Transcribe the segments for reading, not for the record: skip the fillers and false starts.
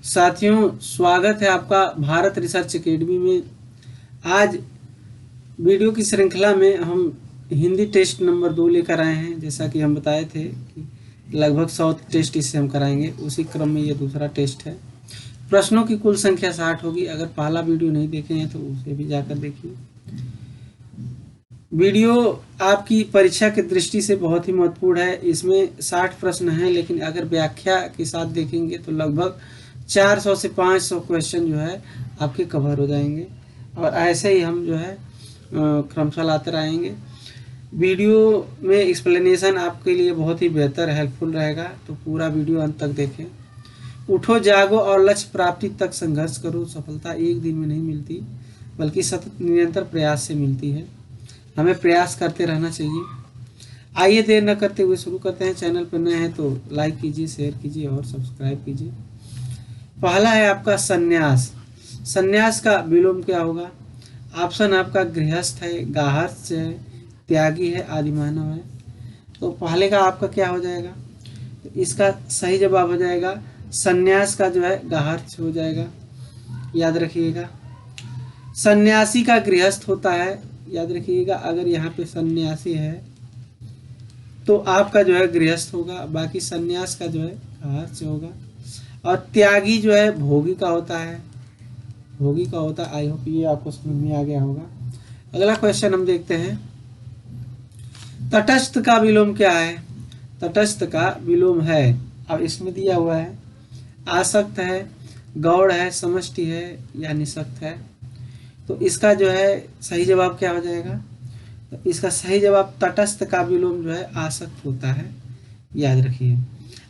साथियों, स्वागत है आपका भारत रिसर्च एकेडमी में। आज वीडियो की श्रृंखला में हम हिंदी टेस्ट नंबर 2 लेकर आए हैं। जैसा कि हम बताए थे कि लगभग 100 टेस्ट इससे हम कराएंगे, उसी क्रम में ये दूसरा टेस्ट है। प्रश्नों की कुल संख्या 60 होगी। अगर पहला वीडियो नहीं देखे हैं तो उसे भी जाकर देखिए। वीडियो आपकी परीक्षा की दृष्टि से बहुत ही महत्वपूर्ण है। इसमें 60 प्रश्न हैं, लेकिन अगर व्याख्या के साथ देखेंगे तो लगभग 400 से 500 क्वेश्चन जो है आपके कवर हो जाएंगे। और ऐसे ही हम जो है क्रमशः लाते रहेंगे। वीडियो में एक्सप्लेनेशन आपके लिए बहुत ही बेहतर हेल्पफुल रहेगा, तो पूरा वीडियो अंत तक देखें। उठो, जागो और लक्ष्य प्राप्ति तक संघर्ष करो। सफलता एक दिन में नहीं मिलती, बल्कि सतत निरंतर प्रयास से मिलती है। हमें प्रयास करते रहना चाहिए। आइए देर न करते हुए शुरू करते हैं। चैनल पर नए हैं तो लाइक कीजिए, शेयर कीजिए और सब्सक्राइब कीजिए। पहला है आपका संन्यास। संन्यास का विलोम क्या होगा? ऑप्शन आपका गृहस्थ है, गाहस्थ्य है, त्यागी है, आदिमानव है। तो पहले का आपका क्या हो जाएगा? तो इसका सही जवाब हो जाएगा संन्यास का जो है गाहस्थ्य हो जाएगा। याद रखिएगा। सन्यासी का गृहस्थ होता है। याद रखिएगा, अगर यहाँ पे सन्यासी है तो आपका जो है गृहस्थ होगा, बाकी सन्यास का जो है गाहस्थ्य होगा। और त्यागी जो है भोगी का होता है, भोगी का होता है। आई होप ये आपको समझ में आ गया होगा। अगला क्वेश्चन हम देखते हैं। तटस्थ का विलोम क्या है? तटस्थ का विलोम है, अब इसमें दिया हुआ है, आसक्त है, गौड़ है, समष्टि है या निसक्त है। तो इसका जो है सही जवाब क्या हो जाएगा? तो इसका सही जवाब तटस्थ का विलोम जो है आसक्त होता है। याद रखिए।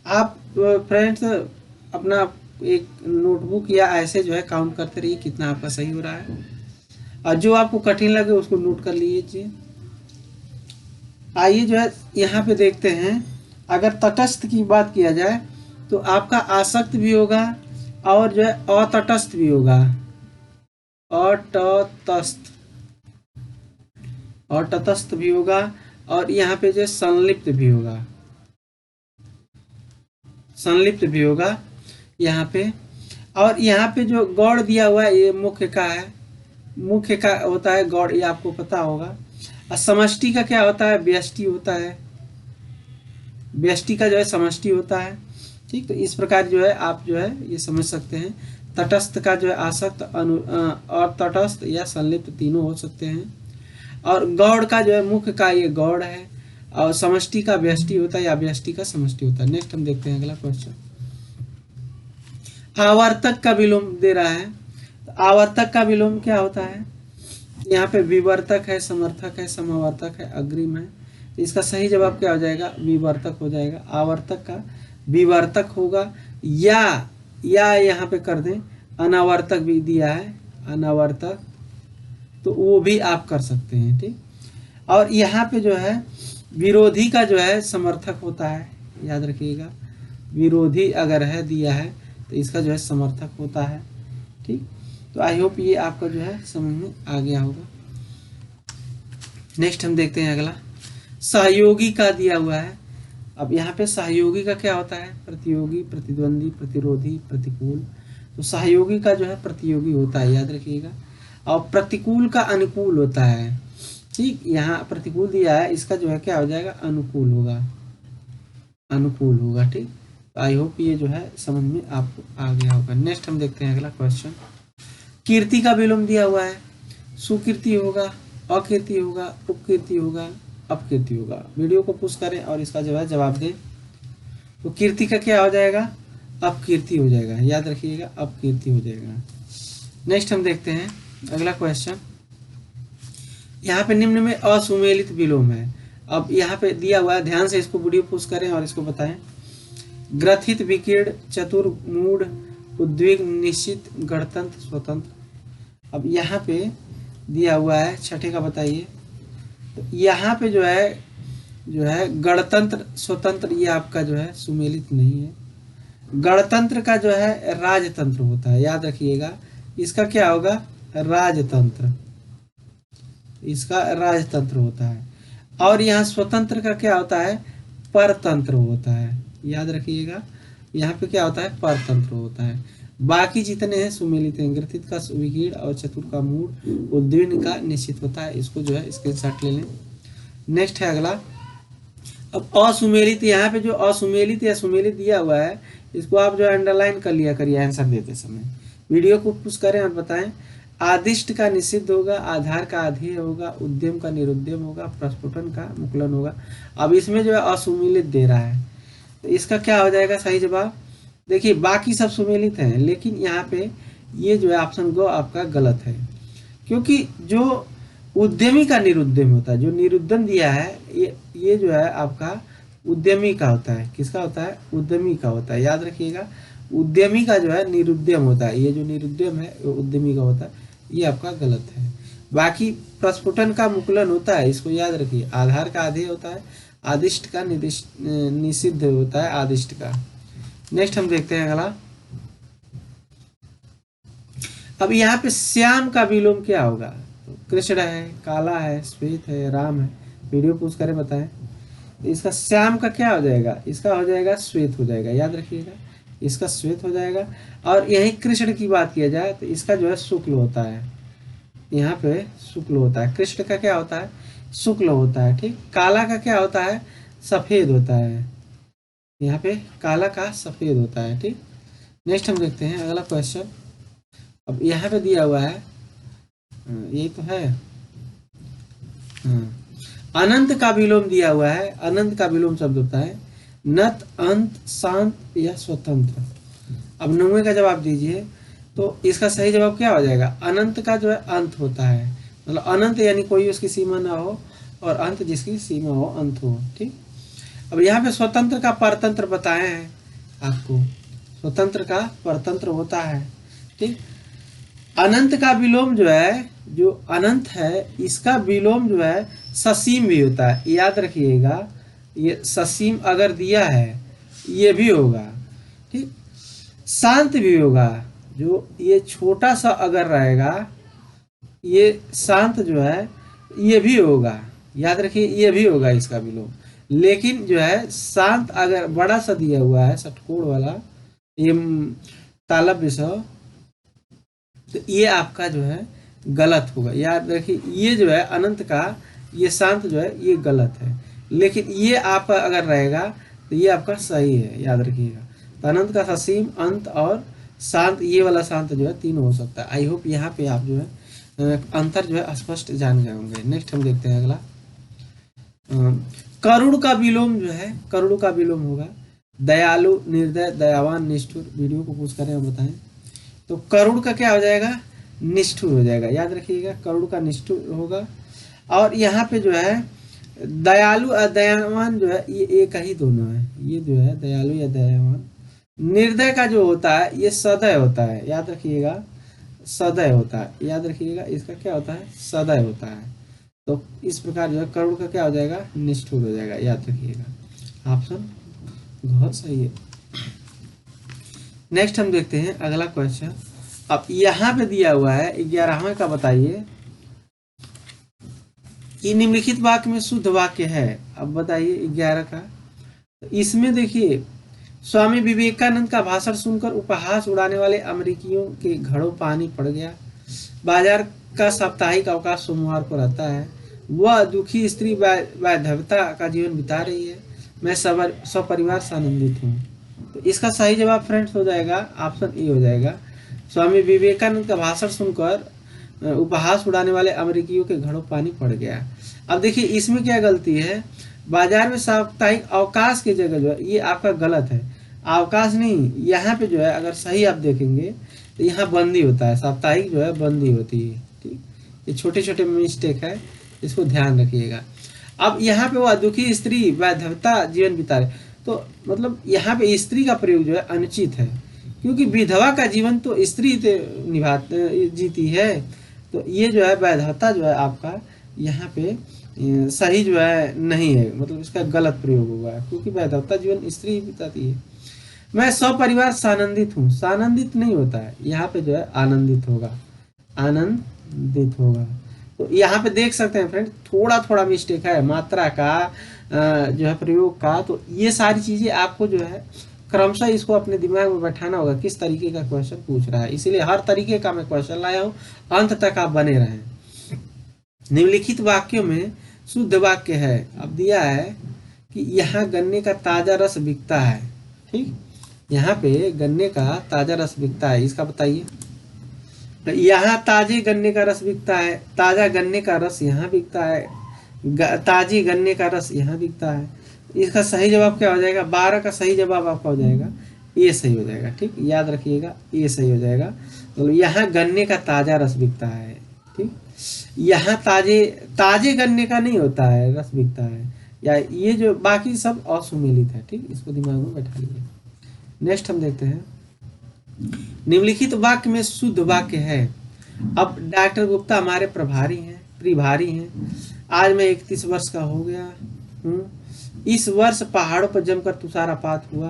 आप फ्रेंड्स अपना एक नोटबुक या ऐसे जो है काउंट करते रहिए कितना आपका सही हो रहा है, और जो आपको कठिन लगे उसको नोट कर लीजिए। आइए जो है यहाँ पे देखते हैं। अगर तटस्थ की बात किया जाए तो आपका आसक्त भी होगा और जो है अतटस्थ भी होगा। अतटस्थ और तटस्थ भी होगा, और यहाँ पे जो संलिप्त भी होगा, संलिप्त भी होगा यहाँ पे। और यहाँ पे जो गौड़ दिया हुआ है ये मुख्य का है, मुख्य का होता है गौड़, ये आपको पता होगा। और समष्टि का क्या होता है? व्यष्टि होता है, व्यष्टि का जो है समष्टि होता है। ठीक, तो इस प्रकार जो है आप जो है ये समझ सकते हैं। तटस्थ का जो है आसक्त, और तटस्थ या संलिप्त तीनों हो सकते हैं। और गौड़ का जो है मुख्य का ये गौड़ है, और समष्टि का व्यष्टि होता है या व्यष्टि का समष्टि होता है। नेक्स्ट हम देखते हैं अगला क्वेश्चन। आवर्तक का विलोम दे रहा है। तो आवर्तक का विलोम क्या होता है? यहाँ पे विवर्तक है, समर्थक है, समावर्तक है, अग्रिम है। तो इसका सही जवाब क्या हो जाएगा? विवर्तक हो जाएगा। आवर्तक का विवर्तक होगा, या यहाँ पे कर दें अनावर्तक भी दिया है, अनावर्तक, तो वो भी आप कर सकते हैं। ठीक, और यहाँ पे जो है विरोधी का जो है समर्थक होता है। याद रखिएगा, विरोधी अगर है दिया है तो इसका जो है समर्थक होता है। ठीक, तो आई होप ये आपका जो है समझ में आ गया होगा। नेक्स्ट हम देखते हैं अगला। सहयोगी का दिया हुआ है। अब यहाँ पे सहयोगी का क्या होता है? प्रतियोगी, प्रतिद्वंदी, प्रतिरोधी, प्रतिकूल। तो सहयोगी का जो है प्रतियोगी होता है, याद रखिएगा। और प्रतिकूल का अनुकूल होता है। ठीक, यहाँ प्रतिकूल दिया है, इसका जो है क्या हो जाएगा? अनुकूल होगा, अनुकूल होगा। ठीक, आई होप ये जो है समझ में आपको आ गया होगा। नेक्स्ट हम देखते हैं अगला क्वेश्चन। कीर्ति का विलोम दिया हुआ है। सुकीर्ति होगा, अकीर्ति होगा, उपकीर्ति होगा, अपकीर्ति होगा। वीडियो को पुश करें और इसका जो है जवाब दें। तो कीर्ति का क्या हो जाएगा? अपकीर्ति हो जाएगा। याद रखिएगा, अपकीर्ति हो जाएगा। नेक्स्ट हम देखते हैं अगला क्वेश्चन। यहाँ पे निम्न में असुमेलित विलोम है। अब यहाँ पे दिया हुआ है, ध्यान से इसको वीडियो पुश करें और इसको बताएं। ग्रथित, विकीर्ण, चतुर, मूढ़, उद्विग्न, निश्चित, गणतंत्र, स्वतंत्र। अब यहाँ पे दिया हुआ है, छठे का बताइए। तो यहाँ पे जो है गणतंत्र, स्वतंत्र, ये आपका जो है सुमेलित नहीं है। गणतंत्र का जो है राजतंत्र होता है। याद रखिएगा, इसका क्या होगा? राजतंत्र, इसका राजतंत्र होता है। और यहाँ स्वतंत्र का क्या होता है? परतंत्र होता है। याद रखिएगा, यहाँ पे क्या होता है? परतंत्र होता है। बाकी जितने हैं सुमेलित हैं। ग्रथित का विकीर्ण और चतुर का मूड, उद्दीर्ण का निश्चित होता है। इसको जो है स्क्रीनशॉट ले लें। नेक्स्ट है अगला। अब असुमेलित, यहाँ पे जो असुमेलित या सुमेलित दिया हुआ है इसको आप जो अंडरलाइन कर लिया करिए आंसर देते समय। वीडियो को पुश करें और बताएं। आदिष्ट का निषिद्ध होगा, आधार का अधेय होगा, उद्यम का निरुद्यम होगा, प्रस्फुटन का मुकुलन होगा। अब इसमें जो है असुमेलित दे रहा है तो इसका क्या हो जाएगा सही जवाब। देखिए बाकी सब सुमेलित हैं लेकिन यहाँ पे ये जो है ऑप्शन गो आपका गलत है, क्योंकि जो उद्यमी का निरुद्यम होता है, जो निरुद्धन दिया है ये जो है आपका उद्यमी का होता है। किसका होता है? उद्यमी का होता है। याद रखिएगा उद्यमी का जो है निरुद्यम होता है। ये जो निरुद्यम है वो उद्यमी का होता है। ये आपका गलत है। बाकी प्रस्फुटन का मुकुलन होता है, इसको याद रखिए। आधार का अधेय होता है, आदिष्ट का निषिद्ध होता है आदिष्ट का। नेक्स्ट हम देखते हैं अगला। अब यहाँ पे श्याम का विलोम क्या होगा? कृष्ण है, काला है, श्वेत है, राम है। वीडियो पूछ करें बताएं। तो इसका श्याम का क्या हो जाएगा? इसका हो जाएगा श्वेत हो जाएगा। याद रखिएगा इसका श्वेत हो जाएगा। और यही कृष्ण की बात किया जाए तो इसका जो है शुक्ल होता है। यहाँ पे शुक्ल होता है। कृष्ण का क्या होता है? शुक्ल होता है। ठीक। काला का क्या होता है? सफेद होता है। यहाँ पे काला का सफेद होता है। ठीक। नेक्स्ट हम देखते हैं अगला क्वेश्चन। अब यहाँ पे दिया हुआ है, ये तो है, अनंत का विलोम दिया हुआ है। अनंत का विलोम शब्द होता है नत, अंत, शांत या स्वतंत्र। अब 9वें का जवाब दीजिए तो इसका सही जवाब क्या हो जाएगा? अनंत का जो है अंत होता है। मतलब अनंत यानी कोई उसकी सीमा ना हो और अंत जिसकी सीमा हो, अंत हो। ठीक। अब यहाँ पे स्वतंत्र का परतंत्र बताए हैं आपको। स्वतंत्र का परतंत्र होता है। ठीक। अनंत का विलोम जो है, जो अनंत है इसका विलोम जो है ससीम भी होता है। याद रखिएगा ये ससीम अगर दिया है ये भी होगा। ठीक। शांत भी होगा। जो ये छोटा सा अगर रहेगा ये शांत जो है ये भी होगा। याद रखिए ये भी होगा इसका विलोम। लेकिन जो है शांत अगर बड़ा सा दिया हुआ है षटकोण वाला, ये तालव्य सा, तो ये आपका जो है गलत होगा। याद रखिए ये जो है अनंत का ये शांत जो है ये गलत है, लेकिन ये आपका अगर रहेगा तो ये आपका सही है। याद रखिएगा तो अनंत का ससीम, अंत और शांत, ये वाला शांत जो है तीनों हो सकता है। आई होप यहाँ पे आप जो है अंतर जो है स्पष्ट जान गए होंगे। नेक्स्ट हम देखते हैं अगला। करुण का विलोम जो है, करुण का विलोम होगा दयालु, निर्दय, दयावान, निष्ठुर। वीडियो को पूछ करें और बताएं। तो करुण का क्या हो जाएगा? निष्ठुर हो जाएगा। याद रखिएगा करुण का निष्ठुर होगा। और यहाँ पे जो है दयालु और दयावान जो है ये एक ही दोनों है। ये जो है दयालु या दयावान। निर्दय का जो होता है ये सदय होता है। याद रखिएगा सदय होता है। याद रखिएगा इसका क्या होता है? सदय होता है। तो इस प्रकार जो है करुण का क्या हो जाएगा? निष्ठुर हो जाएगा। याद रखिएगा ऑप्शन बहुत सही है। नेक्स्ट हम देखते हैं अगला क्वेश्चन। अब यहाँ पे दिया हुआ है 11वें का, बताइए कि निम्नलिखित वाक्य में शुद्ध वाक्य है। अब बताइए 11 का। तो इसमें देखिए स्वामी विवेकानंद का भाषण सुनकर उपहास उड़ाने वाले अमेरिकियों के घड़ों पानी पड़ गया। बाजार का साप्ताहिक अवकाश सोमवार को रहता है। वह दुखी स्त्री वैधव्यता का जीवन बिता रही है। मैं सपरिवार से आनंदित हूँ। तो इसका सही जवाब फ्रेंड्स हो जाएगा ऑप्शन ए हो जाएगा। स्वामी विवेकानंद का भाषण सुनकर उपहास उड़ाने वाले अमेरिकियों के घड़ों पानी पड़ गया। अब देखिए इसमें क्या गलती है? बाजार में साप्ताहिक अवकाश की जगह जो है ये आपका गलत है। अवकाश नहीं, यहाँ पे जो है अगर सही आप देखेंगे तो यहाँ बंदी होता है। साप्ताहिक जो है बंदी होती है। ठीक। ये छोटे छोटे मिस्टेक है, इसको ध्यान रखिएगा। अब यहाँ पे वो दुखी स्त्री वैधव्यता जीवन बिता रहे, तो मतलब यहाँ पे स्त्री का प्रयोग जो है अनुचित है, क्योंकि विधवा का जीवन तो स्त्री जीती है। तो ये जो है वैधव्यता जो है आपका यहाँ पे सही जो है नहीं है, मतलब इसका गलत प्रयोग हुआ है, क्योंकि वैधव्यता जीवन स्त्री बिताती है। मैं सपरिवार सानंदित हूँ, सानंदित नहीं होता है, यहाँ पे जो है आनंदित होगा, आनंदित होगा। तो यहाँ पे देख सकते हैं फ्रेंड थोड़ा थोड़ा मिस्टेक है मात्रा का जो है प्रयोग का। तो ये सारी चीजें आपको जो है क्रमशः इसको अपने दिमाग में बैठाना होगा किस तरीके का क्वेश्चन पूछ रहा है, इसीलिए हर तरीके का मैं क्वेश्चन लाया हूँ, अंत तक आप बने रहें। निम्नलिखित वाक्यों में शुद्ध वाक्य है। अब दिया है कि यहाँ गन्ने का ताजा रस बिकता है, ठीक, यहाँ पे गन्ने का ताजा रस बिकता है, इसका बताइए। यहाँ ताजे गन्ने का रस बिकता है, ताजा गन्ने का रस यहाँ बिकता है, ताजी गन्ने का रस यहाँ बिकता है। इसका सही जवाब क्या हो जाएगा? 12 का सही जवाब आपका हो जाएगा ये सही हो जाएगा, ठीक, याद रखिएगा ये सही हो जाएगा। तो यहाँ गन्ने का ताजा रस बिकता है, ठीक, यहाँ ताजे ताजे गन्ने का नहीं होता है रस बिकता है, या ये जो बाकी सब असुमेलित है, ठीक, इसको दिमाग में बैठा लीजिए। नेक्स्ट हम देखते हैं, निम्नलिखित वाक्य में शुद्ध वाक्य है। अब डॉक्टर गुप्ता हमारे प्रभारी हैं। आज मैं 31 वर्ष का हो गया हूँ। इस वर्ष पहाड़ों पर जमकर तुषारपात हुआ।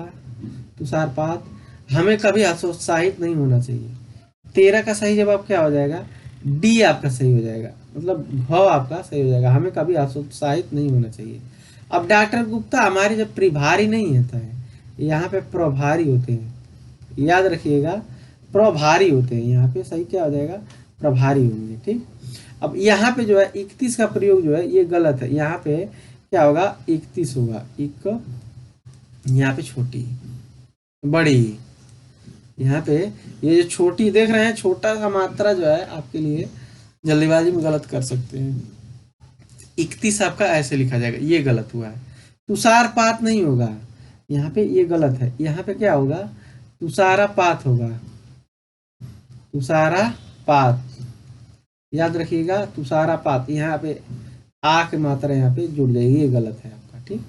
तुषारपात हमें कभी हतोत्साहित नहीं होना चाहिए। 13 का सही जवाब क्या हो जाएगा? डी आपका सही हो जाएगा, मतलब भ आपका सही हो जाएगा, हमें कभी हतोत्साहित नहीं होना चाहिए। अब डॉक्टर गुप्ता हमारे जब प्रभारी नहीं होता है, यहाँ पे प्रभारी होते हैं, याद रखिएगा प्रभारी होते हैं, यहाँ पे सही क्या हो जाएगा? प्रभारी होंगे, ठीक। अब यहाँ पे जो है 31 का प्रयोग जो है ये गलत है, यहाँ पे क्या होगा? 31 होगा, एक यहाँ पे छोटी बड़ी, यहाँ पे ये जो छोटी देख रहे हैं, छोटा सा मात्रा जो है आपके लिए जल्दीबाजी में गलत कर सकते हैं। 31 आपका ऐसे लिखा जाएगा, ये गलत हुआ है। तुषारपात नहीं होगा, यहाँ पे ये गलत है, यहाँ पे क्या होगा? तुषारपात होगा, तुषारपात, याद रखिएगा तुषारपात, यहाँ पे आ की मात्रा यहाँ पे जुड़ जाएगी, ये गलत है आपका, ठीक।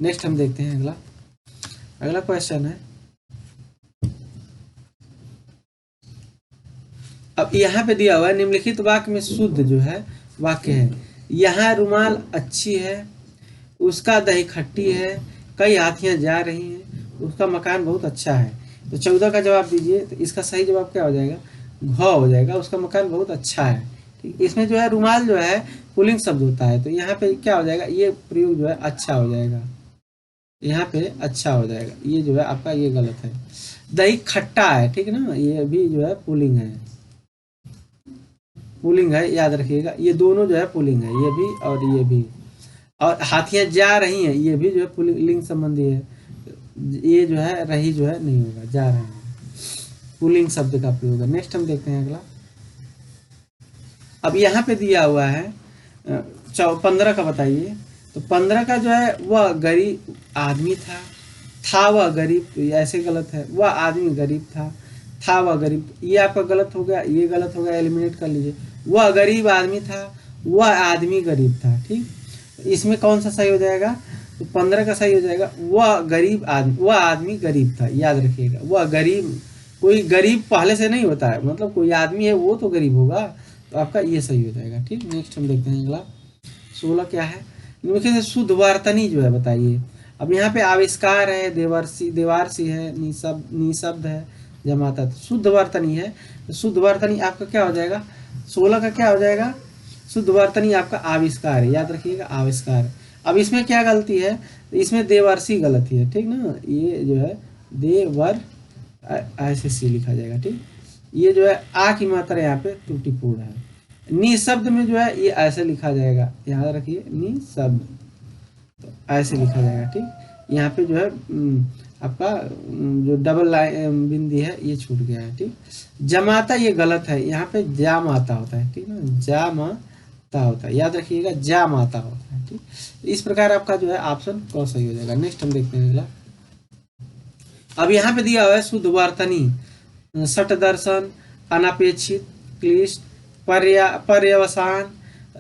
नेक्स्ट हम देखते हैं अगला क्वेश्चन है। अब यहाँ पे दिया हुआ है निम्नलिखित वाक्य में शुद्ध जो है वाक्य है। यहाँ रुमाल अच्छी है, उसका दही खट्टी है, कई हाथियां जा रही हैं, उसका मकान बहुत अच्छा है। तो 14 का जवाब दीजिए। तो इसका सही जवाब क्या हो जाएगा? घ हो जाएगा, उसका मकान बहुत अच्छा है, ठीक। इसमें जो है रुमाल जो है पुल्लिंग शब्द होता है, तो यहाँ पे क्या हो जाएगा? ये प्रयोग जो है अच्छा हो जाएगा, यहाँ पे अच्छा हो जाएगा, ये जो है आपका ये गलत है। दही खट्टा है, ठीक है ना, ये भी जो है पुल्लिंग है, पुल्लिंग है, याद रखिएगा, ये दोनों जो है पुल्लिंग है, ये भी और ये भी। और हाथियां जा रही हैं, ये भी जो है पुल्लिंग संबंधी है, ये जो है रही जो है नहीं होगा, जा रहे हैं, पुल्लिंग शब्द का प्रयोग है। नेक्स्ट हम देखते हैं अगला। अब यहाँ पे दिया हुआ है 15 का बताइए। तो 15 का जो है वह गरीब आदमी था वह गरीब, तो ये ऐसे गलत है, वह आदमी गरीब था वह गरीब, ये आपका गलत हो गया, ये गलत हो गया, एलिमिनेट कर लीजिए। वह गरीब आदमी था, वह आदमी गरीब था, ठीक। इसमें कौन सा सही हो जाएगा? तो 15 का सही हो जाएगा वह गरीब आदमी, वह आदमी गरीब था, याद रखिएगा। वह गरीब, कोई गरीब पहले से नहीं होता है, मतलब कोई आदमी है वो तो गरीब होगा, तो आपका ये सही हो जाएगा, ठीक। नेक्स्ट हम देखते हैं अगला 16 क्या है? निम्नलिखित से शुद्ध वर्तनी जो है बताइए। अब यहाँ पे आविष्कार है, देवारसी है, निशब्द है, जमाता है, शुद्ध वर्तनी है। तो शुद्ध वर्तनी आपका क्या हो जाएगा? 16 का क्या हो जाएगा? शुद्ध वर्तनी आपका आविष्कार है, याद रखिएगा आविष्कार। अब इसमें क्या गलती है? इसमें देवर्षि गलती है, ठीक ना, ये जो है देवर ऐसे सी लिखा जाएगा, ठीक। ये जो है आ की मात्रा यहाँ पे त्रुटिपूर्ण है। निशब्द में जो है ये ऐसे लिखा जाएगा, याद रखिए निशब्द, तो ऐसे लिखा जाएगा, ठीक। यहाँ पे जो है आपका जो डबल लाइन बिंदी है ये छूट गया है, ठीक। जमाता ये गलत है, यहाँ पे जामाता होता है, ठीक ना, जामाता होता है, याद रखिएगा जामाता होता है, ठीक। इस प्रकार आपका जो है ऑप्शन क सही हो जाएगा। नेक्स्ट हम देखते हैं अगला। अब यहाँ पे दिया हुआ है शुद्ध वर्तनी, सट दर्शन, अनापेक्षित, क्लिष्ट, पर्यवसान।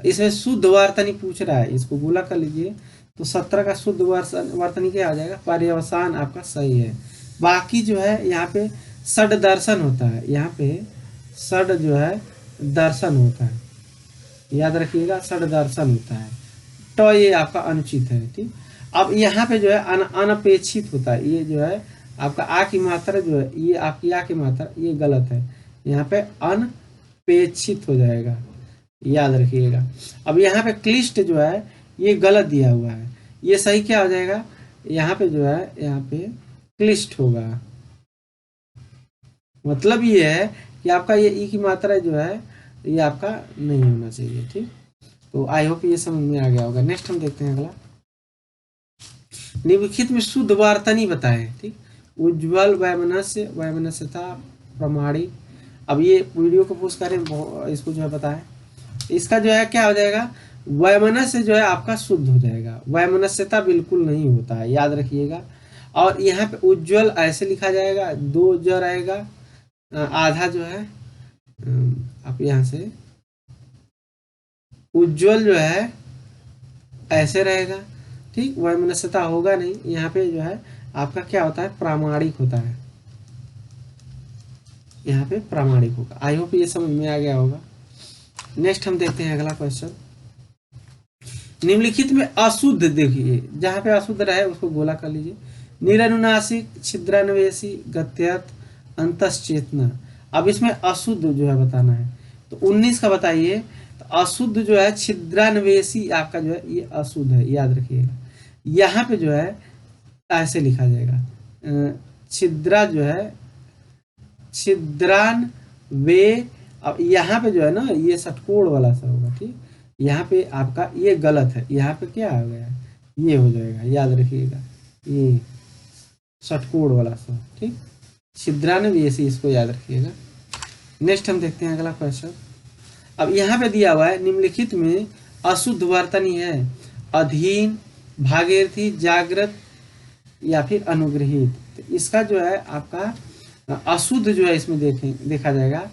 इसमें शुद्ध वर्तनी पूछ रहा है, इसको गोला कर लीजिए। तो 17 का शुद्ध वर्तनी क्या आ जाएगा? पर्यवसान आपका सही है। बाकी जो है यहाँ पे षड दर्शन होता है, यहाँ पे षड जो है दर्शन होता है, याद रखिएगा षड दर्शन होता है, तो ये आपका अनुचित है, ठीक। अब यहाँ पे जो है अनपेक्षित होता है, ये जो है आपका आ की मात्रा जो है ये आपकी आ की मात्रा ये गलत है, यहाँ पे अनपेक्षित हो जाएगा, याद रखिएगा। अब यहाँ पे क्लिष्ट जो है ये गलत दिया हुआ है, ये सही क्या हो जाएगा? यहाँ पे जो है यहाँ पे क्लिष्ट होगा। मतलब ये है कि आपका ये ई की मात्रा जो है ये आपका नहीं होना चाहिए। ठीक, तो आई होप ये समझ में आ गया होगा। नेक्स्ट हम देखते हैं अगला। निम्नलिखित में शुद्ध वार्तनी बताएं। ठीक, उज्ज्वल, वैमनस्य, वैमनस्यता, प्रमाणिक। अब ये वीडियो को पोस्ट करें, इसको जो है बताएं। इसका जो है क्या हो जाएगा, वैमनस्य जो है आपका शुद्ध हो जाएगा, वैमनस्यता बिल्कुल नहीं होता है, याद रखिएगा। और यहाँ पे उज्ज्वल ऐसे लिखा जाएगा, 2 ज रहेगा, आधा जो है आप यहाँ से उज्ज्वल जो है ऐसे रहेगा। ठीक, वैमनस्यता होगा नहीं। यहाँ पे जो है आपका क्या होता है, प्रामाणिक होता है, यहाँ पे प्रामाणिक होगा। आई होप ये समझ में आ गया होगा। नेक्स्ट हम देखते हैं अगला क्वेश्चन। निम्नलिखित में अशुद्ध देखिए, जहाँ पे अशुद्ध रहे उसको गोला कर लीजिए। निरनुनासिक, छिद्रान्वेषी, गत्यर्थ, अंतश्चेतना। अब इसमें अशुद्ध जो है बताना है, तो 19 का बताइए। तो अशुद्ध जो है छिद्रान्वेषी आपका जो है ये अशुद्ध है, याद रखिएगा। यहाँ पे जो है ऐसे लिखा जाएगा, छिद्रा जो है छिद्रान वे। अब यहाँ पे जो है ना ये षटकोण वाला सा होगा। ठीक, यहाँ पे आपका ये गलत है, यहाँ पे क्या आ गया, ये हो जाएगा, याद रखिएगा, ये षटकोण वाला सा। ठीक, छिद्रान्वेषी, इसको याद रखिएगा। नेक्स्ट हम देखते हैं अगला क्वेश्चन। अब यहाँ पे दिया हुआ है, निम्नलिखित में अशुद्ध वर्तनी है, अधीन, भागीरथी, जागृत या फिर अनुग्रहित। तो इसका जो है आपका अशुद्ध जो है इसमें देखा जाएगा।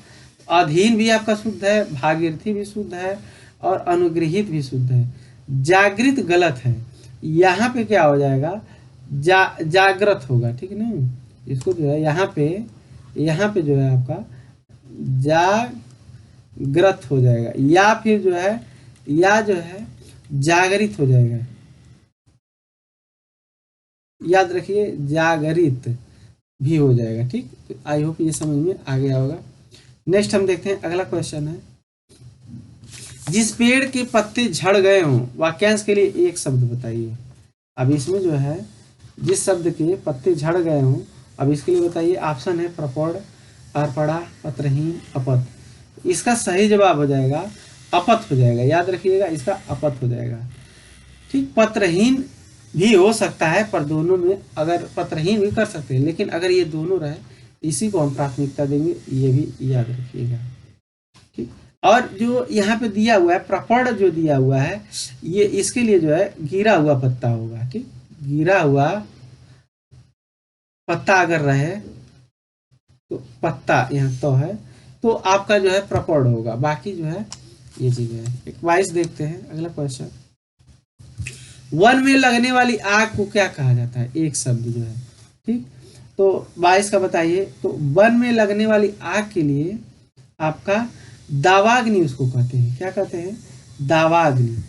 अधीन भी आपका शुद्ध है, भागीरथी भी शुद्ध है और अनुग्रहित भी शुद्ध है। जागृत गलत है, यहाँ पे क्या हो जाएगा, जागृत होगा। ठीक है ना, इसको जो है यहाँ पे जो है आपका जागृत हो जाएगा, या फिर जो है या जो है जागरित हो जाएगा। याद रखिए, जागरित भी हो जाएगा। ठीक, तो आई होप ये समझ में आ गया होगा। नेक्स्ट हम देखते हैं अगला क्वेश्चन है, जिस पेड़ के पत्ते झड़ गए हों, वाक्यांश के लिए एक शब्द बताइए। अब इसमें जो है जिस शब्द के पत्ते झड़ गए हों, अब इसके लिए बताइए। ऑप्शन है प्रपड़, अरपड़ा, पत्रहीन, अपत। इसका सही जवाब हो जाएगा अपत हो जाएगा, याद रखिएगा, इसका अपत हो जाएगा। ठीक, पत्रहीन भी हो सकता है, पर दोनों में अगर पत्रहीन भी कर सकते हैं, लेकिन अगर ये दोनों रहे इसी को हम प्राथमिकता देंगे, ये भी याद रखिएगा। ठीक, और जो यहाँ पे दिया हुआ है प्रपड़ जो दिया हुआ है, ये इसके लिए जो है गिरा हुआ पत्ता होगा। ठीक, गिरा हुआ पत्ता अगर रहे तो पत्ता यहाँ तो है, तो आपका जो है प्रपड़ होगा, बाकी जो है ये चीज है। 22 देखते हैं अगला क्वेश्चन। वन में लगने वाली आग को क्या कहा जाता है, एक शब्द जो है। ठीक, तो 22 का बताइए। तो वन में लगने वाली आग के लिए आपका दावाग्नि उसको कहते हैं। क्या कहते हैं, दावाग्नि।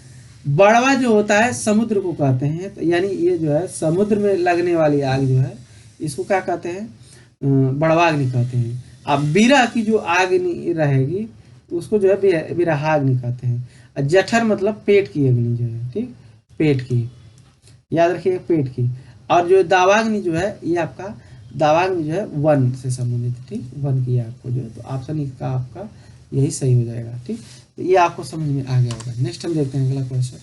बड़वा जो होता है समुद्र को कहते हैं, तो यानी ये जो है समुद्र में लगने वाली आग जो है इसको क्या कहते हैं, बड़वाग्नि कहते हैं। अब बीरा की जो आग्नि रहेगी उसको जो है बिरहाग्नि कहते हैं। जठर मतलब पेट की अग्नि जो है। ठीक, पेट की, याद रखिए, पेट की। और जो दावाग्नि जो है ये आपका दावाग्नि जो है वन से संबंधित। ठीक, वन की आग को जो है, तो ऑप्शन इसका आपका यही सही हो जाएगा। ठीक, तो ये आपको समझ में आ गया होगा। नेक्स्ट हम देखते हैं अगला क्वेश्चन।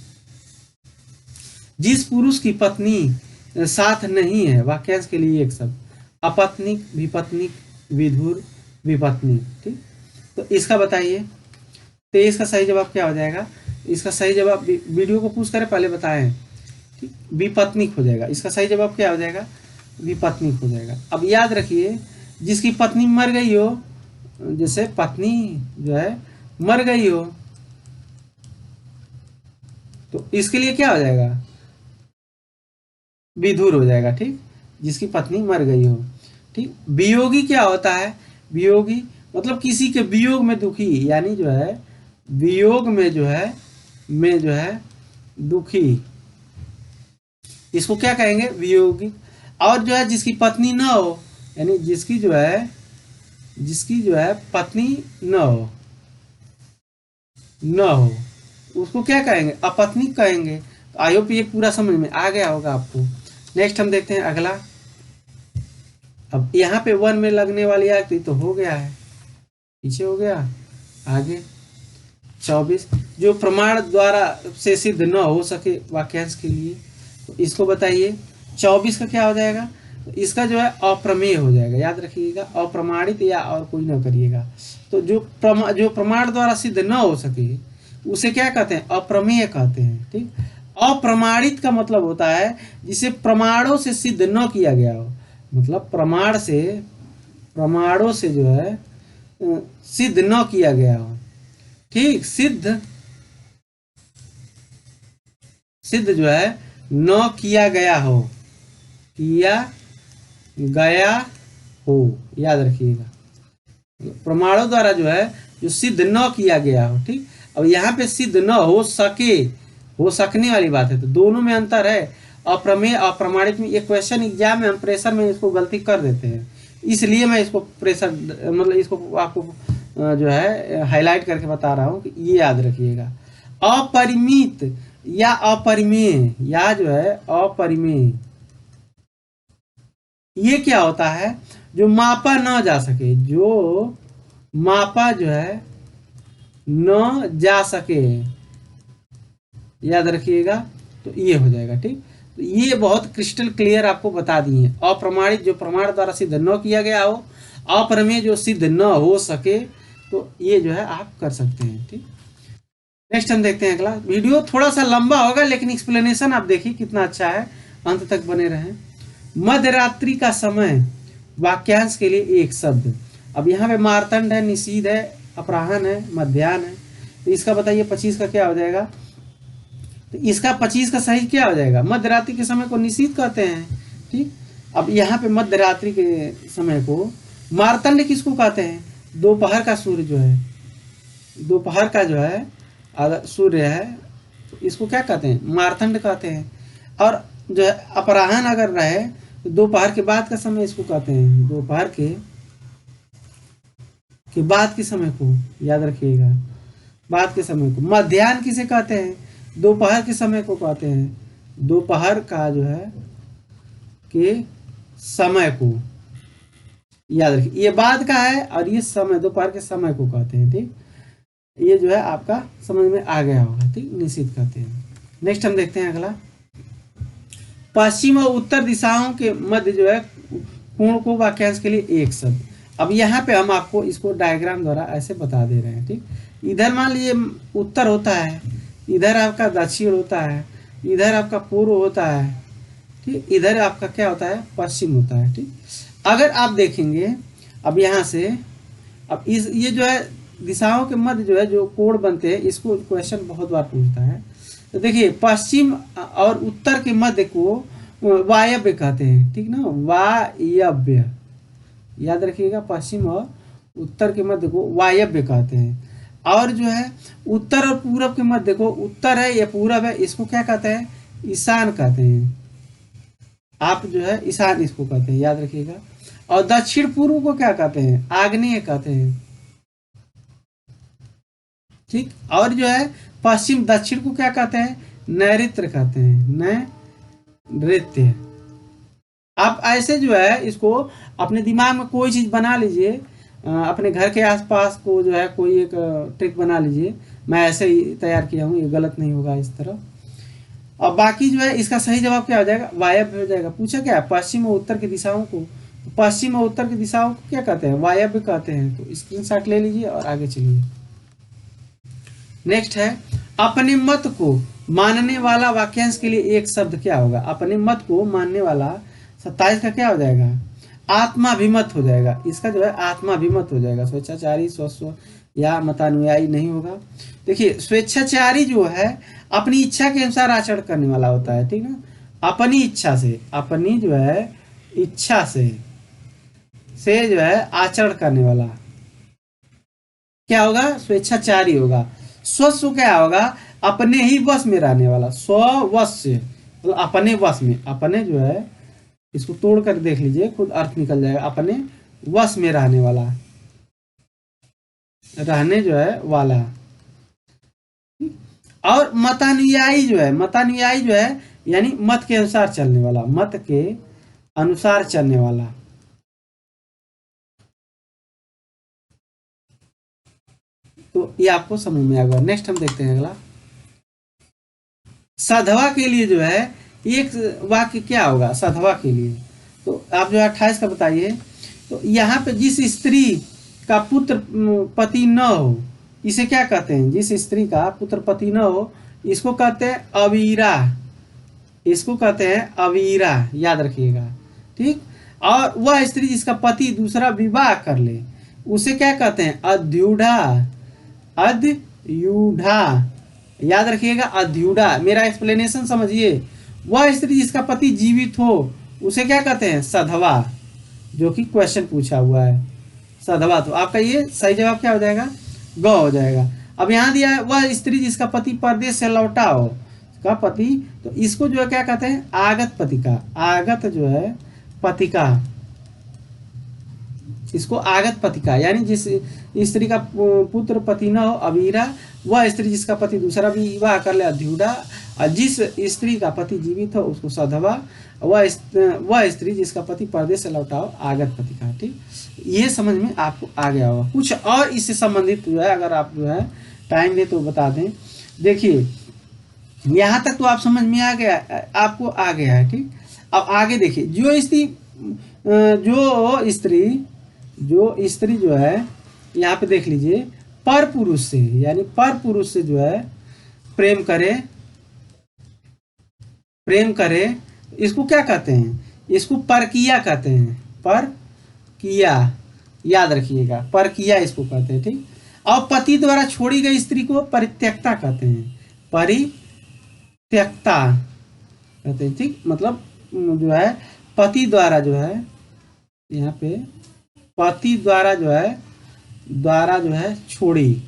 जिस पुरुष की पत्नी साथ नहीं है, वाक्यांश के लिए एक शब्द। अपत्निक, विपत्निक, विधुर, विपत्नी। ठीक, तो इसका बताइए। तो इसका सही जवाब क्या हो जाएगा, इसका सही जवाब वीडियो को पूछ करें पहले बताएं। ठीक, विपत्निक हो जाएगा। इसका सही जवाब क्या हो जाएगा, विपत्निक हो जाएगा। अब याद रखिए, जिसकी पत्नी मर गई हो, जैसे पत्नी जो है मर गई हो, तो इसके लिए क्या हो जाएगा, विधुर हो जाएगा। ठीक, जिसकी पत्नी मर गई हो। ठीक, वियोगी क्या होता है, वियोगी मतलब किसी के वियोग में दुखी, यानी जो है वियोग में जो है दुखी, इसको क्या कहेंगे, वियोगी। और जो है जिसकी पत्नी न हो, यानी जिसकी जो है पत्नी न हो, उसको क्या कहेंगे, अपत्निक कहेंगे। तो आई होप ये पूरा समझ में आ गया होगा आपको। नेक्स्ट हम देखते हैं अगला। अब यहाँ पे 1 में लगने वाली आग तो हो गया है, पीछे हो गया। आगे 24 जो प्रमाण द्वारा से सिद्ध न हो सके वाक्यांश के लिए, तो इसको बताइए। 24 का क्या हो जाएगा, तो इसका जो है अप्रमेय हो जाएगा, याद रखिएगा, अप्रमाणित या और कोई ना करिएगा। तो जो प्रमाण द्वारा सिद्ध न हो सके उसे क्या कहते हैं, अप्रमेय कहते हैं। ठीक, अप्रमाणित का मतलब होता है जिसे प्रमाणों से सिद्ध न किया गया हो, मतलब प्रमाणों से जो है सिद्ध न किया गया हो। ठीक, सिद्ध जो है न किया गया हो, याद रखिएगा, प्रमाणों द्वारा जो है जो सिद्ध न किया गया हो। ठीक, अब यहाँ पे सिद्ध न हो सके, हो सकने वाली बात है, तो दोनों में अंतर है। अप्रमेय अप्रमाणित में एक क्वेश्चन एग्जाम में हम प्रेशर में इसको गलती कर देते हैं, इसलिए मैं इसको प्रेशर मतलब इसको आपको जो है हाईलाइट करके बता रहा हूँ कि ये याद रखिएगा। अपरिमित या अपरिमेय, या जो है अपरिमेय, ये क्या होता है, जो मापा न जा सके, जो मापा जो है न जा सके, याद रखिएगा, तो ये हो जाएगा। ठीक, तो ये बहुत क्रिस्टल क्लियर आपको बता दिए। अप्रमाणित जो प्रमाण द्वारा सिद्ध न किया गया हो, अप्रमेय जो सिद्ध न हो सके, तो ये जो है आप कर सकते हैं। ठीक, नेक्स्ट हम देखते हैं अगला। वीडियो थोड़ा सा लंबा होगा लेकिन एक्सप्लेनेशन आप देखिए कितना अच्छा है, अंत तक बने रहें। मध्यरात्रि का समय वाक्यांश के लिए एक शब्द। अब यहाँ पे मार्तंड है, निषीध है, अपराह्न है, मध्याह्न है, तो इसका बताइए 25 का क्या हो जाएगा। तो इसका 25 का सही क्या हो जाएगा, मध्यरात्रि के समय को निषीध कहते हैं। ठीक, अब यहाँ पे मध्यरात्रि के समय को मार्तंड किसको कहते हैं, दोपहर का सूर्य जो है, दोपहर का जो है अगर सूर्य है तो इसको क्या कहते हैं, मार्तंड कहते हैं। और जो है अपराह्न अगर रहे तो दोपहर के बाद का समय इसको कहते हैं, दोपहर के बाद के समय को, याद रखिएगा, बाद के समय को। मध्याह्न किसे कहते हैं, दोपहर के समय को कहते हैं, दोपहर का जो है के समय को, याद रखिए, ये बाद का है और ये समय दोपहर के समय को कहते हैं। ठीक, ये जो है आपका समझ में आ गया होगा। ठीक, निश्चित कहते हैं। नेक्स्ट हम देखते हैं अगला। पश्चिम और उत्तर दिशाओं के मध्य जो है कोण को वाक्यांश के लिए एक शब्द। अब यहाँ पे हम आपको इसको डायग्राम द्वारा ऐसे बता दे रहे हैं। ठीक, इधर मान लीजिए उत्तर होता है, इधर आपका दक्षिण होता है, इधर आपका पूर्व होता है, ठीक, इधर आपका क्या होता है, पश्चिम होता है। ठीक, अगर आप देखेंगे अब यहाँ से, अब इस ये जो है दिशाओं के मध्य जो है जो कोण बनते हैं, इसको क्वेश्चन बहुत बार पूछता है। तो देखिए पश्चिम और उत्तर के मध्य को वायव्य कहते हैं। ठीक ना, वायव्य, याद रखिएगा, पश्चिम और उत्तर के मध्य को वायव्य कहते हैं। और जो है उत्तर और पूरब के मध्य को, उत्तर है या पूरब है, इसको क्या कहते हैं, ईशान कहते हैं। आप जो है ईशान इसको कहते हैं, याद रखिएगा। और दक्षिण पूर्व को क्या कहते हैं, आग्नेय कहते हैं। ठीक, और जो है पश्चिम दक्षिण को क्या कहते हैं, नैऋत्य कहते हैं, नैऋत्य। आप ऐसे जो है इसको अपने दिमाग में कोई चीज बना लीजिए, अपने घर के आसपास को जो है कोई एक ट्रिक बना लीजिए। मैं ऐसे ही तैयार किया हूँ, ये गलत नहीं होगा इस तरह। और बाकी जो है इसका सही जवाब क्या हो जाएगा, वायव्य हो जाएगा। पूछा क्या है, पश्चिम और उत्तर की दिशाओं को, तो पश्चिम और उत्तर की दिशाओं को क्या कहते हैं, वायव्य कहते हैं। तो स्क्रीनशॉट ले लीजिए और आगे चलिए। नेक्स्ट है, अपने मत को मानने वाला वाक्यांश के लिए एक शब्द क्या होगा। अपने मत को मानने वाला 27 का क्या हो जाएगा, आत्माभिमत हो जाएगा। इसका जो है आत्माभिमत हो जाएगा, स्वेच्छाचारी स्वस्व या मतानुयायी नहीं होगा। देखिए स्वेच्छाचारी जो है अपनी इच्छा के अनुसार आचरण करने वाला होता है। ठीक ना, अपनी इच्छा से, अपनी जो है इच्छा से जो है आचरण करने वाला क्या होगा, स्वेच्छाचारी होगा। स्वस्व क्या होगा, अपने ही वश में रहने वाला, स्ववश से मतलब अपने वश में, अपने जो है इसको तोड़ कर देख लीजिए, खुद अर्थ निकल जाएगा। अपने वश में रहने वाला, रहने जो है वाला। और मतानुयायी जो है, मतानुयायी जो है यानी मत के अनुसार चलने वाला, मत के अनुसार चलने वाला। तो ये आपको समझ में आ गया। नेक्स्ट हम देखते हैं अगला। सधवा के लिए जो है एक वाक्य क्या होगा सधवा के लिए? तो आप जो 28 का बताइए। तो यहाँ पे जिस स्त्री का पुत्र पति न हो, इसे क्या कहते हैं? जिस स्त्री का पुत्र पति न हो, इसको कहते हैं अवीरा। इसको कहते हैं अवीरा, याद रखिएगा, ठीक। और वह स्त्री जिसका पति दूसरा विवाह कर ले, उसे क्या कहते हैं? अध्युढ़ा। अध्युढ़ा, याद रखिएगा, अध्युढ़ा। मेरा एक्सप्लेनेशन समझिए। वह स्त्री जिसका पति जीवित हो, उसे क्या कहते हैं? सधवा, जो कि क्वेश्चन पूछा हुआ है, सधवा। तो आपका ये सही जवाब क्या हो जाएगा? ग हो जाएगा। अब यहाँ दिया है वह स्त्री जिसका पति परदेश से लौटा हो, का पति, तो इसको जो है क्या कहते हैं? आगत पतिका। आगत जो है पतिका, इसको आगत पतिका, यानी जिस स्त्री का पुत्र पति न हो अवीरा, वह स्त्री जिसका पति दूसरा विवाह कर ले अध्युढ़ा, और जिस स्त्री का पति जीवित हो उसको सधवा, वह स्त्री जिसका पति परदेश से लौटा हो आगत पतिका, ठीक। ये समझ में आपको आ गया होगा। कुछ और इससे संबंधित जो है अगर आप जो है टाइम दे तो बता दें। देखिए यहाँ तक तो आप समझ में आ गया, आपको आ गया है, ठीक। अब आगे देखिए, जो स्त्री जो है यहाँ पे देख लीजिए, पर पुरुष से, यानी पर पुरुष से जो है प्रेम करे, इसको क्या कहते हैं? इसको परकिया कहते हैं। परकिया, याद रखिएगा, परकिया इसको कहते हैं, ठीक। और पति द्वारा छोड़ी गई स्त्री को परित्यक्ता कहते हैं। परित्यक्ता कहते हैं, ठीक। मतलब जो है पति द्वारा जो है, यहाँ पे पति द्वारा जो है छोड़ी,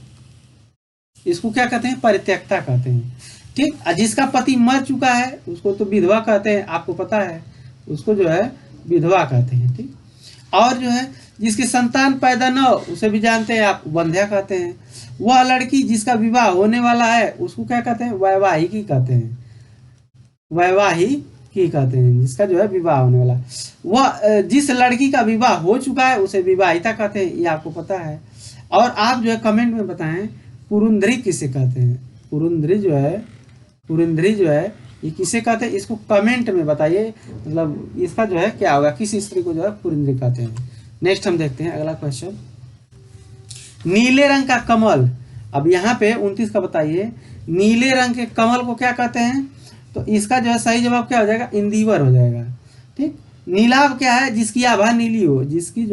इसको क्या कहते हैं? परित्यक्ता कहते हैं, ठीक। जिसका पति मर चुका है उसको तो विधवा कहते हैं, आपको पता है, उसको जो है विधवा कहते हैं, ठीक। और जो है जिसके संतान पैदा न हो उसे भी जानते हैं आप, वंध्या कहते हैं। वह लड़की जिसका विवाह होने वाला है उसको क्या कहते हैं? वैवाहिकी कहते हैं। वैवाहिकी कहते हैं, जिसका जो है विवाह होने वाला। वह जिस लड़की का विवाह हो चुका है उसे विवाहिता कहते हैं, ये आपको पता है। और आप जो है कमेंट में बताएं पुरुंधरी किसे कहते हैं? पुरुंधरी जो है ये किसे कहते हैं? इसको कमेंट में बताइए, मतलब इसका जो है क्या होगा, किस स्त्री को जो है पुरुंधरी कहते हैं। नेक्स्ट हम देखते हैं अगला क्वेश्चन। नीले रंग का कमल, अब यहाँ पे 29 का बताइए, नीले रंग के कमल को क्या कहते हैं? तो इसका जो है सही जवाब क्या हो जाएगा? इंदिवर हो जाएगा, ठीक। नीलाभ क्या है? जिसकी आभा नीली हो, जिसकी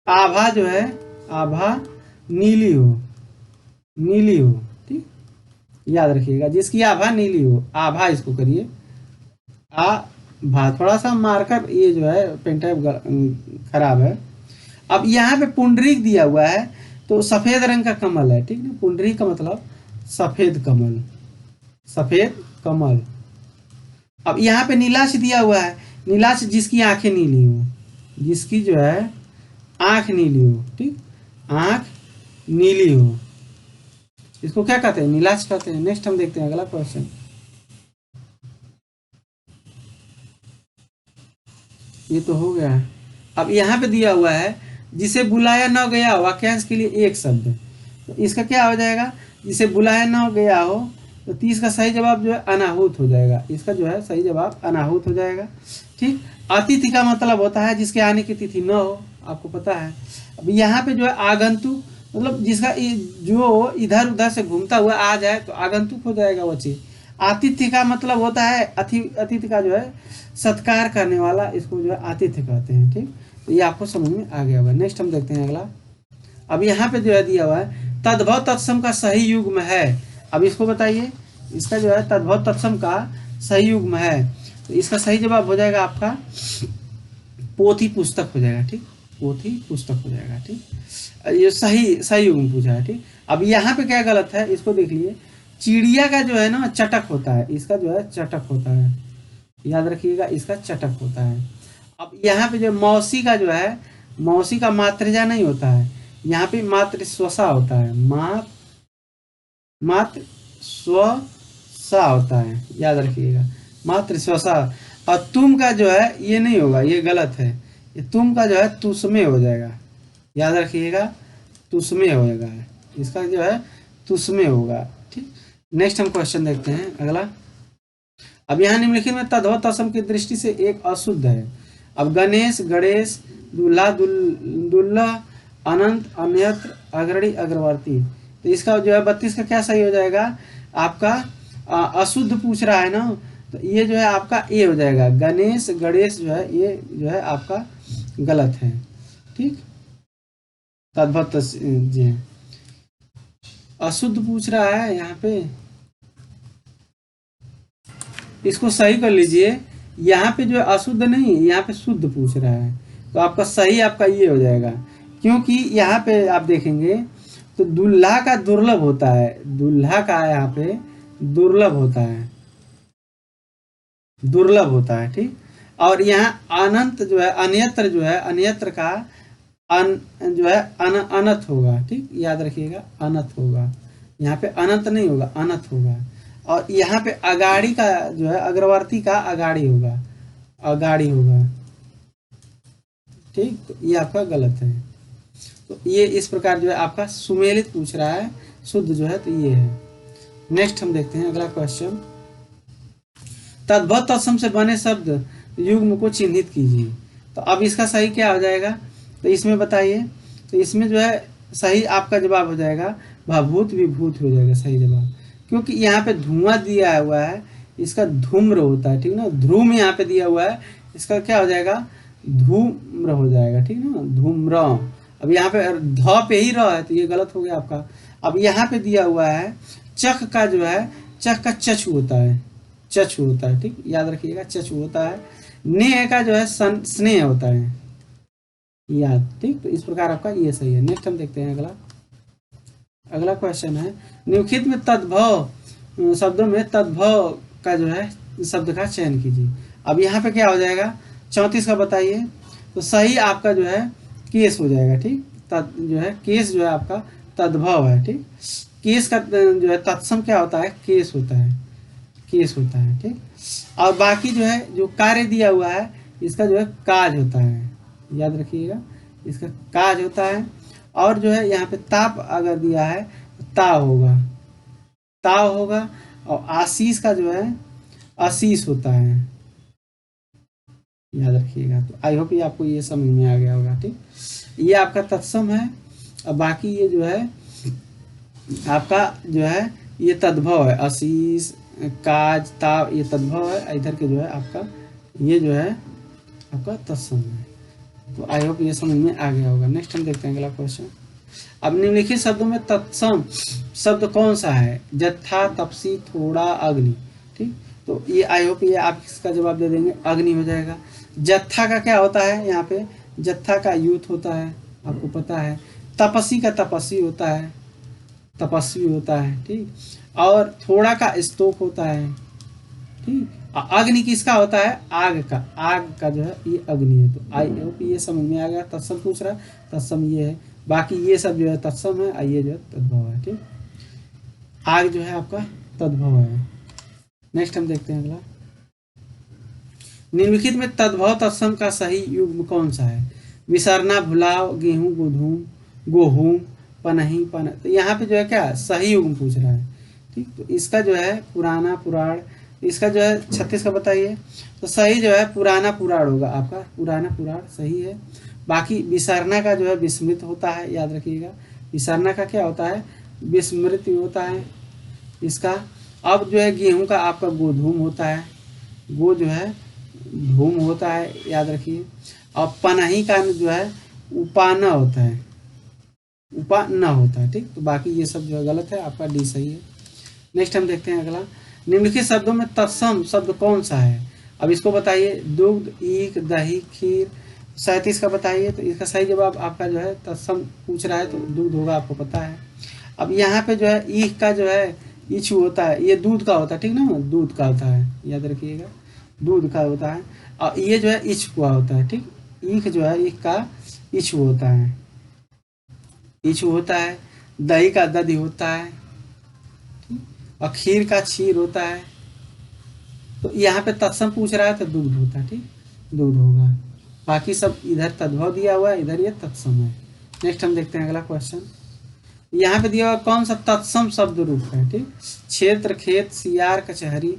आभा जो है आभा नीली हो, ठीक, याद रखिएगा, जिसकी आभा नीली हो, आभा इसको करिए, आभा। थोड़ा सा मार्कर ये जो है पेन टाइप खराब है। अब यहाँ पे पुंडरीक दिया हुआ है, तो सफेद रंग का कमल है, ठीक ना। पुंडरीक का मतलब सफेद कमल। अब यहाँ पे नीलाश दिया हुआ है, नीलाश जिसकी आंखें नीली हो, जिसकी जो है आंख नीली हो, ठीक, आंख नीली हो, इसको क्या कहते हैं? नीलाश कहते हैं। नेक्स्ट हम देखते हैं अगला क्वेश्चन। ये तो हो गया है। अब यहाँ पे दिया हुआ है जिसे बुलाया न गया, वाक्यांश के लिए एक शब्द, तो इसका क्या हो जाएगा? जिसे बुलाया न गया हो, तो 30 का सही जवाब जो है अनाहुत हो जाएगा। इसका जो है सही जवाब अनाहुत हो जाएगा, ठीक। अतिथि का मतलब होता है जिसके आने की तिथि न हो, आपको पता है। अब यहाँ पे जो है आगंतुक, मतलब जिसका जो इधर उधर से घूमता हुआ आ जाए तो आगंतुक हो जाएगा वो चीज। आतिथ्य का मतलब होता है अतिथि का जो है सत्कार करने वाला, इसको जो है आतिथ्य कहते हैं, ठीक। तो ये आपको समझ में आ गया हुआ। नेक्स्ट हम देखते हैं अगला। अब यहाँ पे जो है दिया हुआ है तद्भव तत्सम का सही युग्म है। अब इसको बताइए, इसका जो है तद्भव तत्सम का सही युग्म है, तो इसका सही जवाब हो जाएगा आपका पोथी पुस्तक हो जाएगा, ठीक। पोथी पुस्तक हो जाएगा, ठीक। ये सही युग्म पूछा है, ठीक। अब यहाँ पे क्या गलत है इसको देख लिए। चिड़िया का जो है ना चटक होता है, इसका जो है चटक होता है, याद रखिएगा, इसका चटक होता है। अब यहाँ पे जो मौसी का जो है, मौसी का मातृजा नहीं होता है, यहाँ पे मातृ स्वसा होता है, मातृ स्वसा होता है, याद रखिएगा, मातृ स्वसा। और तुम का जो है ये नहीं होगा, ये गलत है, ये तुम का जो है तुस्मे हो जाएगा, याद रखिएगा, तुस्मे होगा, इसका जो है तुस्मे होगा। ठीक, नेक्स्ट हम क्वेश्चन देखते हैं अगला। अब यहाँ निम्नलिखित में तद्भव तत्सम की दृष्टि से एक अशुद्ध है। अब गणेश, गणेश, दूल्हा, दुल्ला, अनंत, अन्यत्र, अग्रणी, अग्रवर्ती। तो इसका जो है 32 का क्या सही हो जाएगा आपका? अशुद्ध पूछ रहा है ना, तो ये जो है आपका ए हो जाएगा। गणेश, गणेश जो है ये जो है आपका गलत है। ठीक, तद्भव जी अशुद्ध पूछ रहा है यहाँ पे, इसको सही कर लीजिए। यहाँ पे जो है अशुद्ध नहीं, यहाँ पे शुद्ध पूछ रहा है, तो आपका सही आपका ये हो जाएगा। क्योंकि यहाँ पे आप देखेंगे तो दुल्हा का दुर्लभ होता है, दुल्हा का यहाँ पे दुर्लभ होता है, दुर्लभ होता है। ठीक, और यहाँ अनंत जो है, अन्यत्र जो है, अन्यत्र का जो है अनंत होगा। ठीक, याद रखिएगा अनंत होगा, यहाँ पे अनंत नहीं होगा, अनंत होगा। और यहाँ पे अगाड़ी का जो है, अग्रवर्ती का अगाड़ी होगा, अगाड़ी होगा। ठीक, तो ये आपका गलत है। तो ये इस प्रकार जो है आपका सुमेलित पूछ रहा है, शुद्ध जो है तो ये है। नेक्स्ट हम देखते हैं अगला क्वेश्चन। तद्भव तत्सम से बने शब्द युग्म को चिन्हित कीजिए। तो अब इसका सही क्या हो जाएगा? तो इसमें बताइए। तो इसमें जो है सही आपका जवाब हो जाएगा भभूत विभूत हो जाएगा सही जवाब। क्योंकि यहाँ पे धुआं दिया हुआ है, इसका धूम्र होता है। ठीक ना, ध्रुम यहाँ पे दिया हुआ है, इसका क्या हो जाएगा? धूम्र हो जाएगा। ठीक ना, धूम्र। अब यहाँ पे ध पे ही र है, तो ये गलत हो गया आपका। अब यहाँ पे दिया हुआ है चख का जो है, चख का चछु होता है, चछु होता है। ठीक, याद रखिएगा चछु होता है। ने का जो है स्नेह होता है, याद। ठीक, तो इस प्रकार आपका ये सही है। नेक्स्ट हम देखते हैं अगला। अगला क्वेश्चन है निम्नलिखित में तद्भव शब्दों में तद्भव का जो है शब्द का चयन कीजिए। अब यहाँ पे क्या हो जाएगा? 34 का बताइए। तो सही आपका जो है केस हो जाएगा। ठीक, जो है केस जो है आपका तद्भव है। ठीक, केस का जो है तत्सम क्या होता है? केस होता है, केस होता है। ठीक, और बाकी जो है जो कार्य दिया हुआ है इसका जो है काज होता है, याद रखिएगा इसका काज होता है। और जो है यहाँ पे ताप अगर दिया है तो ताव होगा, ताव होगा। और आशीष का जो है आशीष होता है, याद रखिएगा। तो आई होप ये आपको ये समझ में आ गया होगा। ठीक, ये आपका तत्सम है। और बाकी ये जो है आपका जो है ये तद्भव है, आशीष, काज, ताव, ये तद्भव है। इधर के जो है आपका ये जो है आपका तत्सम है। तो आई होप ये समझ में आ गया होगा। नेक्स्ट हम देखते हैं अगला क्वेश्चन। अब निम्नलिखित शब्दों में तत्सम शब्द कौन सा है? जत्था, तपसी, थोड़ा, अग्नि। ठीक, तो ये आई होप ये आप इसका जवाब दे देंगे, अग्नि हो जाएगा। जत्था का क्या होता है? यहाँ पे जत्था का यूथ होता है, आपको पता है। तपसी का तपस्वी होता है, तपस्वी होता है। ठीक, और थोड़ा का स्तोक होता है। ठीक, अग्नि किसका होता है? आग का, आग का जो है ये अग्नि है। तो आई होप ये समझ में आ गया। तत्सम पूछ रहा है, तत्सम ये है। बाकी ये सब जो है तत्सम है, ये जो है तद्भव है। ठीक, आग जो है आपका तद्भव है। नेक्स्ट हम देखते हैं अगला। निम्नलिखित में तद्भव तत्सम का सही युग्म कौन सा है? विसरना, भुलाव, गेहूं, गोधूम, गोहूम, पनही, पन। तो यहाँ पे जो है क्या सही युग्म पूछ रहा है। ठीक, तो इसका जो है पुराना, पुराण, इसका जो है 36 का बताइए। तो सही जो है पुराना पुराण होगा आपका, पुराना पुराण सही है। बाकी विसरना का जो है विस्मृत होता है, याद रखिएगा। विसरना का क्या होता है? विस्मृत होता है इसका। अब जो है गेहूं का आपका गोधूम होता है, गो जो है धूम होता है, याद रखिए। और पनही का जो है उपाना होता है, उपाना होता है। ठीक, तो बाकी ये सब जो है गलत है, आपका डी सही है। नेक्स्ट हम देखते हैं अगला। निम्नलिखित शब्दों में तत्सम शब्द कौन सा है? अब इसको बताइए। दुग्ध, ईख, दही, खीर। 37 का बताइए। तो इसका सही जवाब आपका जो है तत्सम पूछ रहा है तो दूध होगा, आपको पता है। अब यहाँ पे जो है ईख का जो है इच्छु होता है, ये दूध का होता है। ठीक ना, दूध का होता है, याद रखिएगा दूध का होता है। और ये जो है इच्छु का होता है। ठीक, ईख जो है ईख का इच्छु होता है, इच्छु होता है। दही का दधि होता है, और खीर का क्षीर होता है। तो यहाँ पे तत्सम पूछ रहा है तो दूध होता है। ठीक, दूध होगा। बाकी सब इधर तद्भव दिया हुआ है, इधर ये तत्सम है। नेक्स्ट हम देखते हैं अगला क्वेश्चन। यहाँ पे दिया हुआ कौन सा तत्सम शब्द रूप है, ठीक। क्षेत्र, खेत, सियार, कचहरी,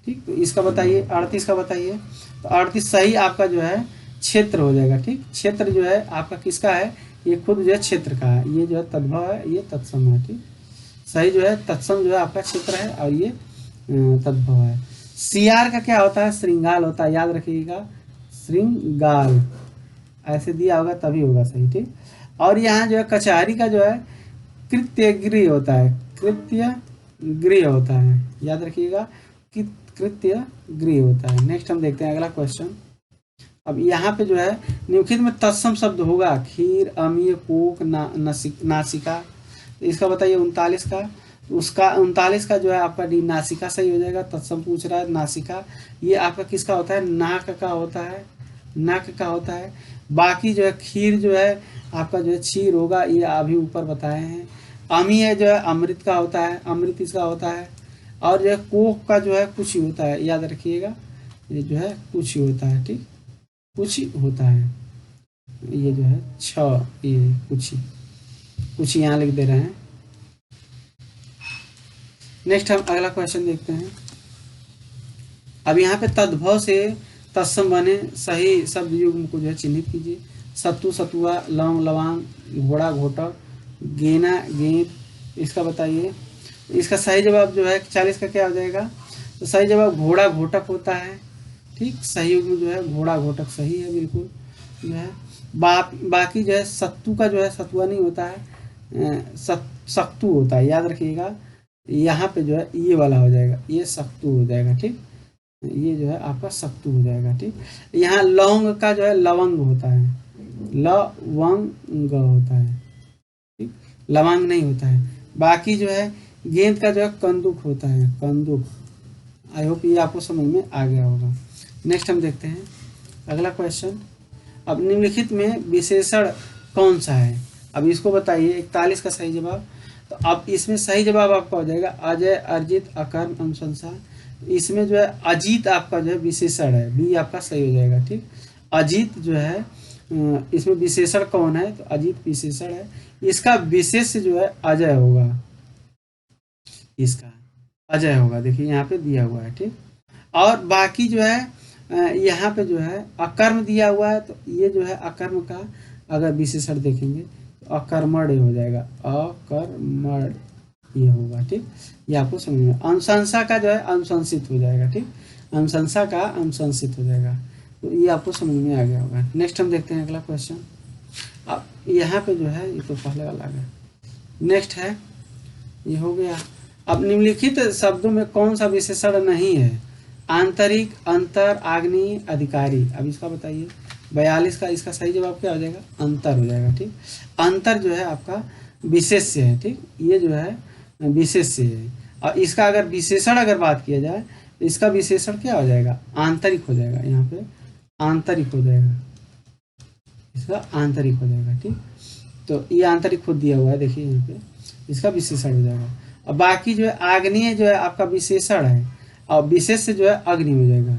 ठीक। तो इसका बताइए, 38 का बताइए। तो 38 सही आपका जो है क्षेत्र हो जाएगा, ठीक। क्षेत्र जो है आपका किसका है, ये खुद जो है क्षेत्र का है, ये जो है तद्भव है, ये तत्सम है, ठीक। सही जो है तत्सम जो है आपका क्षेत्र है और ये तद्भव है। सियार का क्या होता है, श्रृंगाल होता है, याद रखिएगा, श्रृंगाल ऐसे दिया होगा तभी होगा सही, ठीक। और यहाँ जो है कचहरी का जो है कृत्य गृह होता है, कृत्य गृह होता है, याद रखिएगा कि कृत्य गृह होता है। नेक्स्ट हम देखते हैं अगला क्वेश्चन। अब यहाँ पे जो है निम्नलिखित में तत्सम शब्द होगा, खीर, अमीय, कोक, नासिका। तो इसका बताइए 39 का। उसका 39 का जो है आपका डी नासिका सही हो जाएगा, तत्सम पूछ रहा है नासिका। ये आपका किसका होता है, नाक का होता है, नाक का होता है। बाकी जो है खीर जो है आपका जो है क्षीर होगा, ये अभी ऊपर बताए हैं। अमीय जो है अमृत का होता है, अमृत इसका होता है। और जो है कोक का जो है कुछ ही होता है, याद रखिएगा, ये जो है कुछ ही होता है, ठीक, कुछ ही होता है। ये जो है ये कुछ ही यहाँ लिख दे रहे हैं। नेक्स्ट हम अगला क्वेश्चन देखते हैं। अब यहाँ पे तद्भव से तत्सम बने सही शब्द युग्म को जो है चिन्हित कीजिए। सत्तू, सतुआ, लौंग, लवांग, घोड़ा, घोटक, गेना, गेंद, इसका बताइए। इसका सही जवाब जो है 40 का क्या हो जाएगा, तो सही जवाब घोड़ा घोटक होता है, ठीक। सही युग्म जो है घोड़ा घोटक सही है, बिल्कुल जो है। बाकी जो है सत्तू का जो है सतुआ नहीं होता है, सत्तू होता है, याद रखिएगा। यहाँ पे जो है ये वाला हो जाएगा, ये सत्तू हो जाएगा, ठीक। ये जो है आपका सत्तू हो जाएगा, ठीक। यहाँ लौंग का जो है लवंग होता है, लवंग होता है, ठीक, लवंग नहीं होता है। बाकी जो है गेंद का जो है कंदुक होता है, कंदुक। आई होप ये आपको समझ में आ गया होगा। नेक्स्ट हम देखते हैं अगला क्वेश्चन। अब निम्नलिखित में विशेषण कौन सा है, अब इसको बताइए। 41 का सही जवाब। तो अब इसमें सही जवाब आपका हो जाएगा अजय, अर्जित, अकर्म, अनुशंसा। इसमें जो है अजीत आपका जो है विशेषण है, बी आपका सही हो जाएगा, ठीक। अजीत जो है इसमें विशेषण कौन है, तो अजीत विशेषण है। इसका विशेष जो है अजय होगा, इसका अजय होगा, देखिए यहाँ पे दिया हुआ है, ठीक। और बाकी जो है यहाँ पे जो है अकर्म दिया हुआ है, तो ये जो है अकर्म का अगर विशेषण देखेंगे तो अकर्मण्य हो जाएगा, अकर्मण्य ये होगा, ठीक। ये आपको समझ में। अनुशंसा का जो है अनुशंसित हो जाएगा, ठीक। अनुशंसा का अनुशंसित हो जाएगा, तो ये आपको समझ में आ गया होगा। नेक्स्ट हम देखते हैं अगला क्वेश्चन। अब यहाँ पे जो है ये तो पहले वाला है, नेक्स्ट है ये हो गया। अब निम्नलिखित शब्दों में कौन सा विशेषण नहीं है, आंतरिक, अंतर, आग्नेय, अधिकारी। अब इसका बताइए 42 का। इसका सही जवाब क्या हो जाएगा, अंतर हो जाएगा, ठीक। अंतर जो है आपका विशेष्य है, ठीक। ये जो है विशेष्य है। और इसका अगर विशेषण अगर बात किया जाए तो इसका विशेषण क्या हो जाएगा, आंतरिक हो जाएगा, यहाँ पे आंतरिक हो जाएगा, इसका आंतरिक हो जाएगा, ठीक। तो ये आंतरिक खुद दिया हुआ है, देखिए यहाँ पे इसका विशेषण हो जाएगा। और बाकी जो है आग्नेय जो है आपका विशेषण है, और विशेष से जो है अग्नि हो जाएगा,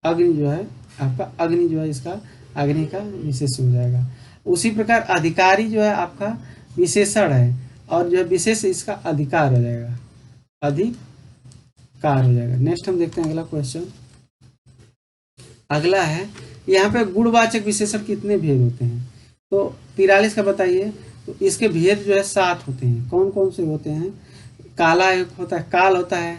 अग्नि जो है आपका, अग्नि जो है इसका अग्नि का विशेष हो जाएगा। उसी प्रकार अधिकारी जो है आपका विशेषण है, और जो है विशेष इसका अधिकार हो जाएगा, अधिकार हो जाएगा। नेक्स्ट हम देखते हैं अगला क्वेश्चन। अगला है यहाँ पे गुणवाचक विशेषण कितने भेद होते हैं, तो 43 का बताइए। तो इसके भेद जो है 7 होते हैं। कौन कौन से होते हैं, काला एक होता है, काल होता है,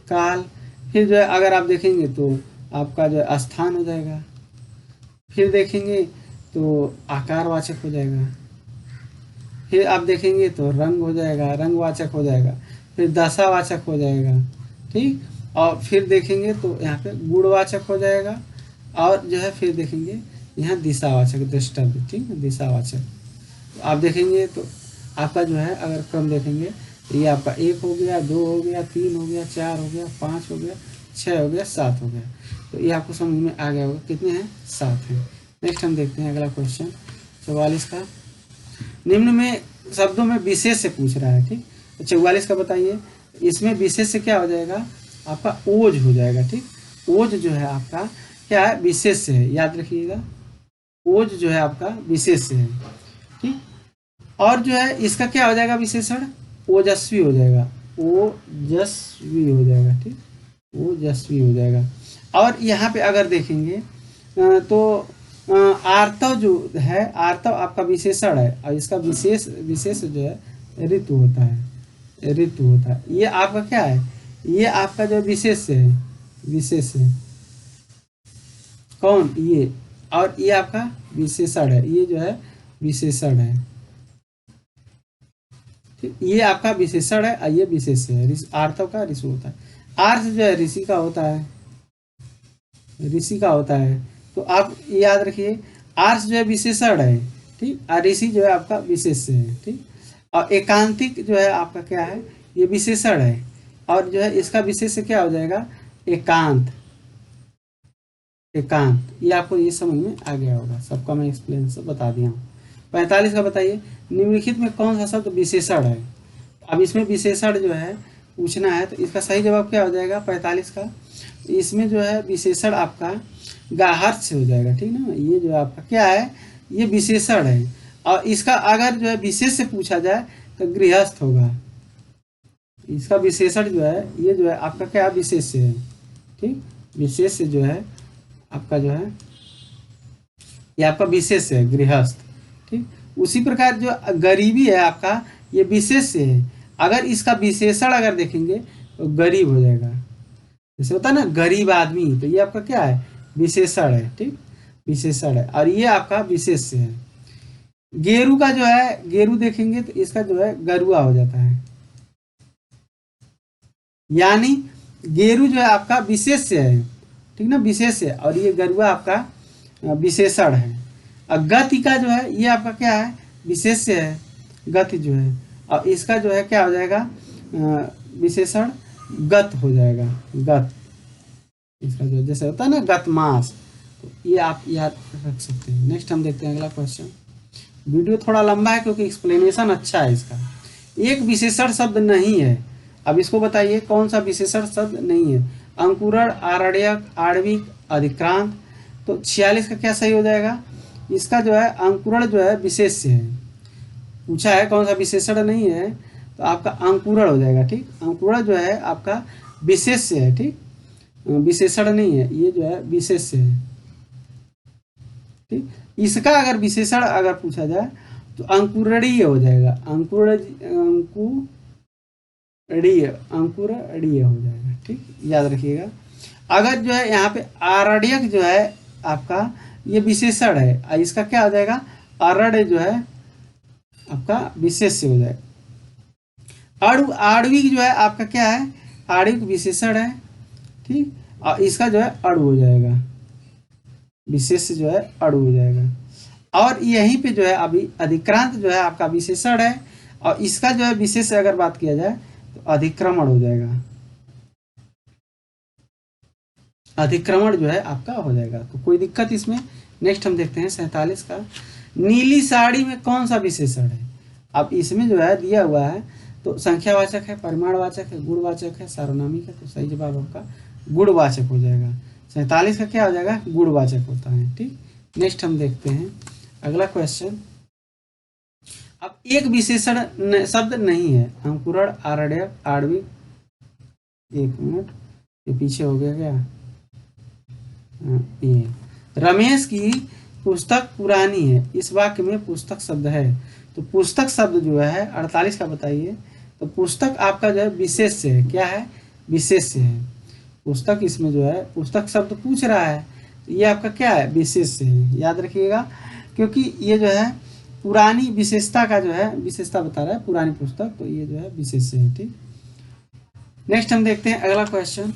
काल। फिर जो है अगर आप देखेंगे तो आपका जो है स्थान हो जाएगा। फिर देखेंगे तो आकारवाचक हो जाएगा। फिर आप देखेंगे तो रंग हो जाएगा, रंगवाचक हो जाएगा। फिर दशावाचक हो जाएगा, ठीक। और फिर देखेंगे तो यहाँ पे गुणवाचक हो जाएगा। और जो है फिर देखेंगे यहाँ दिशावाचक, द्रष्टव्य, ठीक है, दिशावाचक। तो आप देखेंगे तो आपका जो है अगर क्रम देखेंगे तो ये आपका 1 हो गया, 2 हो गया, 3 हो गया, 4 हो गया, 5 हो गया, 6 हो गया, 7 हो गया। तो ये आपको समझ में आ गया होगा, कितने हैं, 7 हैं। नेक्स्ट हम देखते हैं अगला क्वेश्चन 44 का। निम्न में शब्दों में विशेष से पूछ रहा है, ठीक। तो 44 का बताइए। इसमें विशेष से क्या हो जाएगा, आपका ओज हो जाएगा, ठीक। ओज जो है आपका क्या है, विशेष से है, याद रखिएगा। ओज जो है आपका विशेष से है, ठीक। और जो है इसका क्या हो जाएगा विशेषण, ओजस्वी हो जाएगा, ओजस्वी हो जाएगा, ठीक, ओजस्वी हो जाएगा। और यहाँ पे अगर देखेंगे तो आर्तव जो है, आर्तव आपका विशेषण है और इसका विशेष विशेष जो है ऋतु होता है, ऋतु होता है। ये आपका क्या है, ये आपका जो विशेष है, विशेष है कौन, ये, और ये आपका विशेषण है, ये जो है विशेषण है, ठीक, ये आपका विशेषण है और ये विशेष है। आर्तव का ऋषि होता है, आर्ष जो है ऋषि का होता है, ऋषि का होता है। तो आप याद रखिए आर्ष जो है विशेषण है, ठीक, और ऋषि जो है आपका विशेष है, ठीक। और एकांतिक जो है आपका क्या है, ये विशेषण है और जो है इसका विशेष क्या हो जाएगा, एकांत, एकांत। ये आपको ये समझ में आ गया होगा, सबका मैं एक्सप्लेन से बता दिया हूँ। 45 का बताइए, निम्नलिखित में कौन सा शब्द विशेषण है। अब इसमें विशेषण जो है पूछना है तो इसका सही जवाब क्या हो जाएगा 45 का, इसमें जो है विशेषण आपका गाहर्थ से हो जाएगा, ठीक ना। ये जो आपका क्या है, ये विशेषण है और इसका अगर जो है विशेष से पूछा जाए तो गृहस्थ होगा। इसका विशेषण जो है ये जो है आपका क्या विशेष से है, ठीक, विशेष से जो है आपका जो है ये आपका विशेष है गृहस्थ, ठीक। उसी प्रकार जो गरीबी है आपका ये विशेष से है, अगर इसका विशेषण अगर देखेंगे तो गरीब हो जाएगा। जैसे होता है ना गरीब आदमी, तो ये आपका क्या है विशेषण है, ठीक, विशेषण है और ये आपका विशेष से है। गेरू का जो है, गेरू देखेंगे तो इसका जो है गरुआ हो जाता है, यानी गेरू जो है आपका विशेष से है, ठीक ना, विशेष है और ये गरुआ आपका विशेषण है। और गति का जो है ये आपका क्या है विशेष से है, गति जो है, और इसका जो है क्या हो जाएगा विशेषण गत हो जाएगा, गत। इसका जो जैसे होता है ना गतमास, तो ये आप याद रख सकते हैं। नेक्स्ट हम देखते हैं अगला क्वेश्चन। वीडियो थोड़ा लंबा है क्योंकि एक्सप्लेनेशन अच्छा है इसका। एक विशेषण शब्द नहीं है, अब इसको बताइए कौन सा विशेषण शब्द नहीं है। अंकुरण, आरण्यक, आणविक, अधिक्रांत। तो 46 का क्या सही हो जाएगा, इसका जो है अंकुरण जो है विशेष से है, पूछा है कौन सा विशेषण नहीं है तो आपका अंकुरण हो जाएगा, ठीक। अंकुरण जो है आपका विशेष से है, ठीक, विशेषण नहीं है, ये जो है विशेष से है, ठीक। इसका अगर विशेषण अगर पूछा जाए तो अंकुरणीय हो जाएगा, अंकुरणीय हो जाएगा, ठीक, याद रखिएगा। अगर जो है यहाँ पे आरण्यक जो है आपका ये विशेषण है और इसका क्या हो जाएगा अरण्य जो है आपका विशेष से हो जाएगा। आणविक जो है आपका क्या है आणविक विशेषण है, ठीक, और इसका जो है अणु हो जाएगा, विशेष जो है अणु हो जाएगा। और यहीं पे जो है अभी अधिक्रांत जो है आपका विशेषण है और इसका जो है विशेष से अगर बात किया जाए तो अधिक्रमण हो जाएगा, अधिक्रमण जो है आपका हो जाएगा, तो कोई दिक्कत इसमें। नेक्स्ट हम देखते हैं 47 का। नीली साड़ी में कौन सा विशेषण है। अब इसमें जो है दिया हुआ है तो संख्यावाचक है, परिमाणवाचक है, गुणवाचक है, सार्वनामिक है, तो सही जवाब आपका गुणवाचक हो जाएगा। 47 का क्या हो जाएगा गुणवाचक होता है, ठीक। नेक्स्ट हम देखते हैं अगला क्वेश्चन। अब एक विशेषण शब्द नहीं है, अंकुरण, आरण्यक, आणविक, एक मिनट ये पीछे हो गया क्या, ये रमेश की पुस्तक पुरानी है, इस वाक्य में पुस्तक शब्द है, तो पुस्तक शब्द जो है 48 का बताइए। तो पुस्तक आपका जो है विशेष से है, क्या है विशेष से है, पुस्तक इसमें जो है पुस्तक शब्द पूछ रहा है तो ये आपका क्या है विशेष से है, याद रखिएगा, क्योंकि ये जो है पुरानी विशेषता का जो है विशेषता बता रहा है पुरानी पुस्तक, तो ये जो है विशेष से है, ठीक। नेक्स्ट हम देखते हैं अगला क्वेश्चन।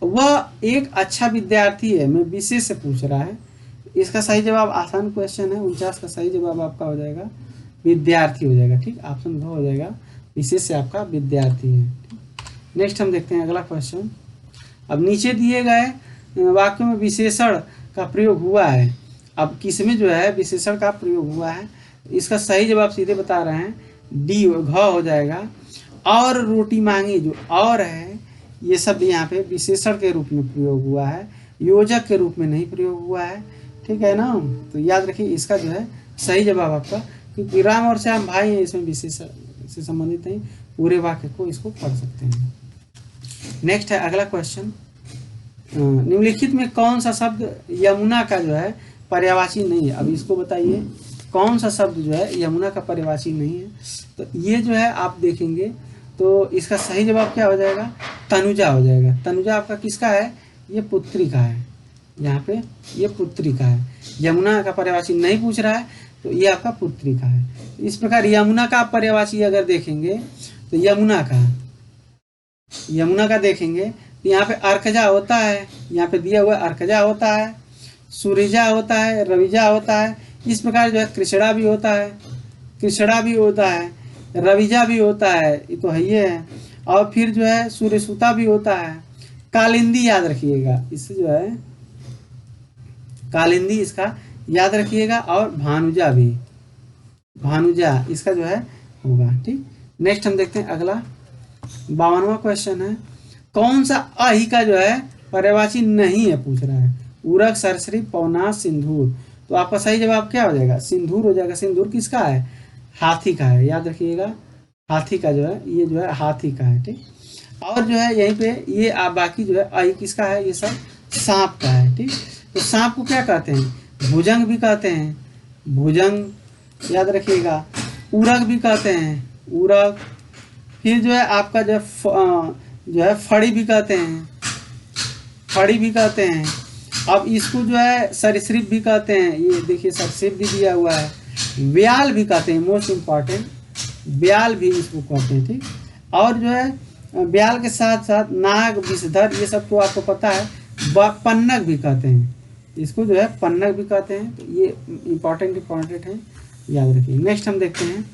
वह एक अच्छा विद्यार्थी है, मैं विशेष से पूछ रहा है, इसका सही जवाब आसान क्वेश्चन है, 49 का सही जवाब आपका हो जाएगा विद्यार्थी हो जाएगा, ठीक, ऑप्शन घ हो जाएगा, विशेष से आपका विद्यार्थी है। नेक्स्ट हम देखते हैं अगला क्वेश्चन। अब नीचे दिए गए वाक्यों में विशेषण का प्रयोग हुआ है, अब किसमें जो है विशेषण का प्रयोग हुआ है, इसका सही जवाब सीधे बता रहे हैं डी घ हो जाएगा। और रोटी मांगी, जो और है ये सब यहाँ पे विशेषण के रूप में प्रयोग हुआ है, योजक के रूप में नहीं प्रयोग हुआ है, ठीक है ना। तो याद रखिए इसका जो है सही जवाब आपका, क्योंकि राम और श्याम भाई हैं, इसमें विशेष से संबंधित नहीं, पूरे वाक्य को इसको पढ़ सकते हैं। नेक्स्ट है अगला क्वेश्चन, निम्नलिखित में कौन सा शब्द यमुना का जो है पर्यायवाची नहीं है। अब इसको बताइए कौन सा शब्द जो है यमुना का पर्यायवाची नहीं है। तो ये जो है आप देखेंगे तो इसका सही जवाब क्या हो जाएगा, तनुजा हो जाएगा। तनुजा आपका किसका है, ये पुत्री का है, यहाँ पे ये पुत्री का है, यमुना का पर्यायवाची नहीं पूछ रहा है, तो ये आपका पुत्री का है। इस प्रकार यमुना का पर्यायवाची अगर देखेंगे तो यमुना का देखेंगे तो यहाँ पे अर्कजा होता है, यहाँ पे दिया हुआ अर्कजा होता है, सूरिजा होता है, रविजा होता है। इस प्रकार जो है कृष्णा भी होता है, रविजा भी होता है, ये तो है ये है। और फिर जो है सूर्यसुता भी होता है, कालिंदी याद रखिएगा, इससे जो है कालिंदी इसका याद रखिएगा, और भानुजा इसका जो है होगा। ठीक, नेक्स्ट हम देखते हैं अगला 52वां क्वेश्चन है, कौन सा अहि का जो है पर्यायवाची नहीं है पूछ रहा है। उरक, सरसरी, पवनास, सिंदूर। तो आपका सही जवाब क्या हो जाएगा, सिंदूर हो जाएगा। सिंदूर किसका है, हाथी का है, याद रखिएगा, हाथी का जो है ये जो है हाथी का है। ठीक, और जो है यहीं पे ये बाकी जो है अहि किसका है, ये सब सांप का है। ठीक, तो सांप को क्या कहते हैं, भुजंग भी कहते हैं, याद रखिएगा। उरग भी कहते हैं, उरग। फिर जो है आपका जो है फड़ी भी कहते हैं, अब इसको जो है सरीसृप भी कहते हैं, ये देखिए सरीसृप भी दिया हुआ है। व्याल भी कहते हैं, मोस्ट इम्पॉर्टेंट, व्याल भी इसको कहते हैं। ठीक, और जो है व्याल के साथ साथ नाग, विषधर, ये सब तो आपको पता है। पन्नग भी कहते हैं, इसको जो है पन्नग भी कहते हैं। तो ये इम्पॉर्टेंट है, याद रखिए। नेक्स्ट हम देखते हैं,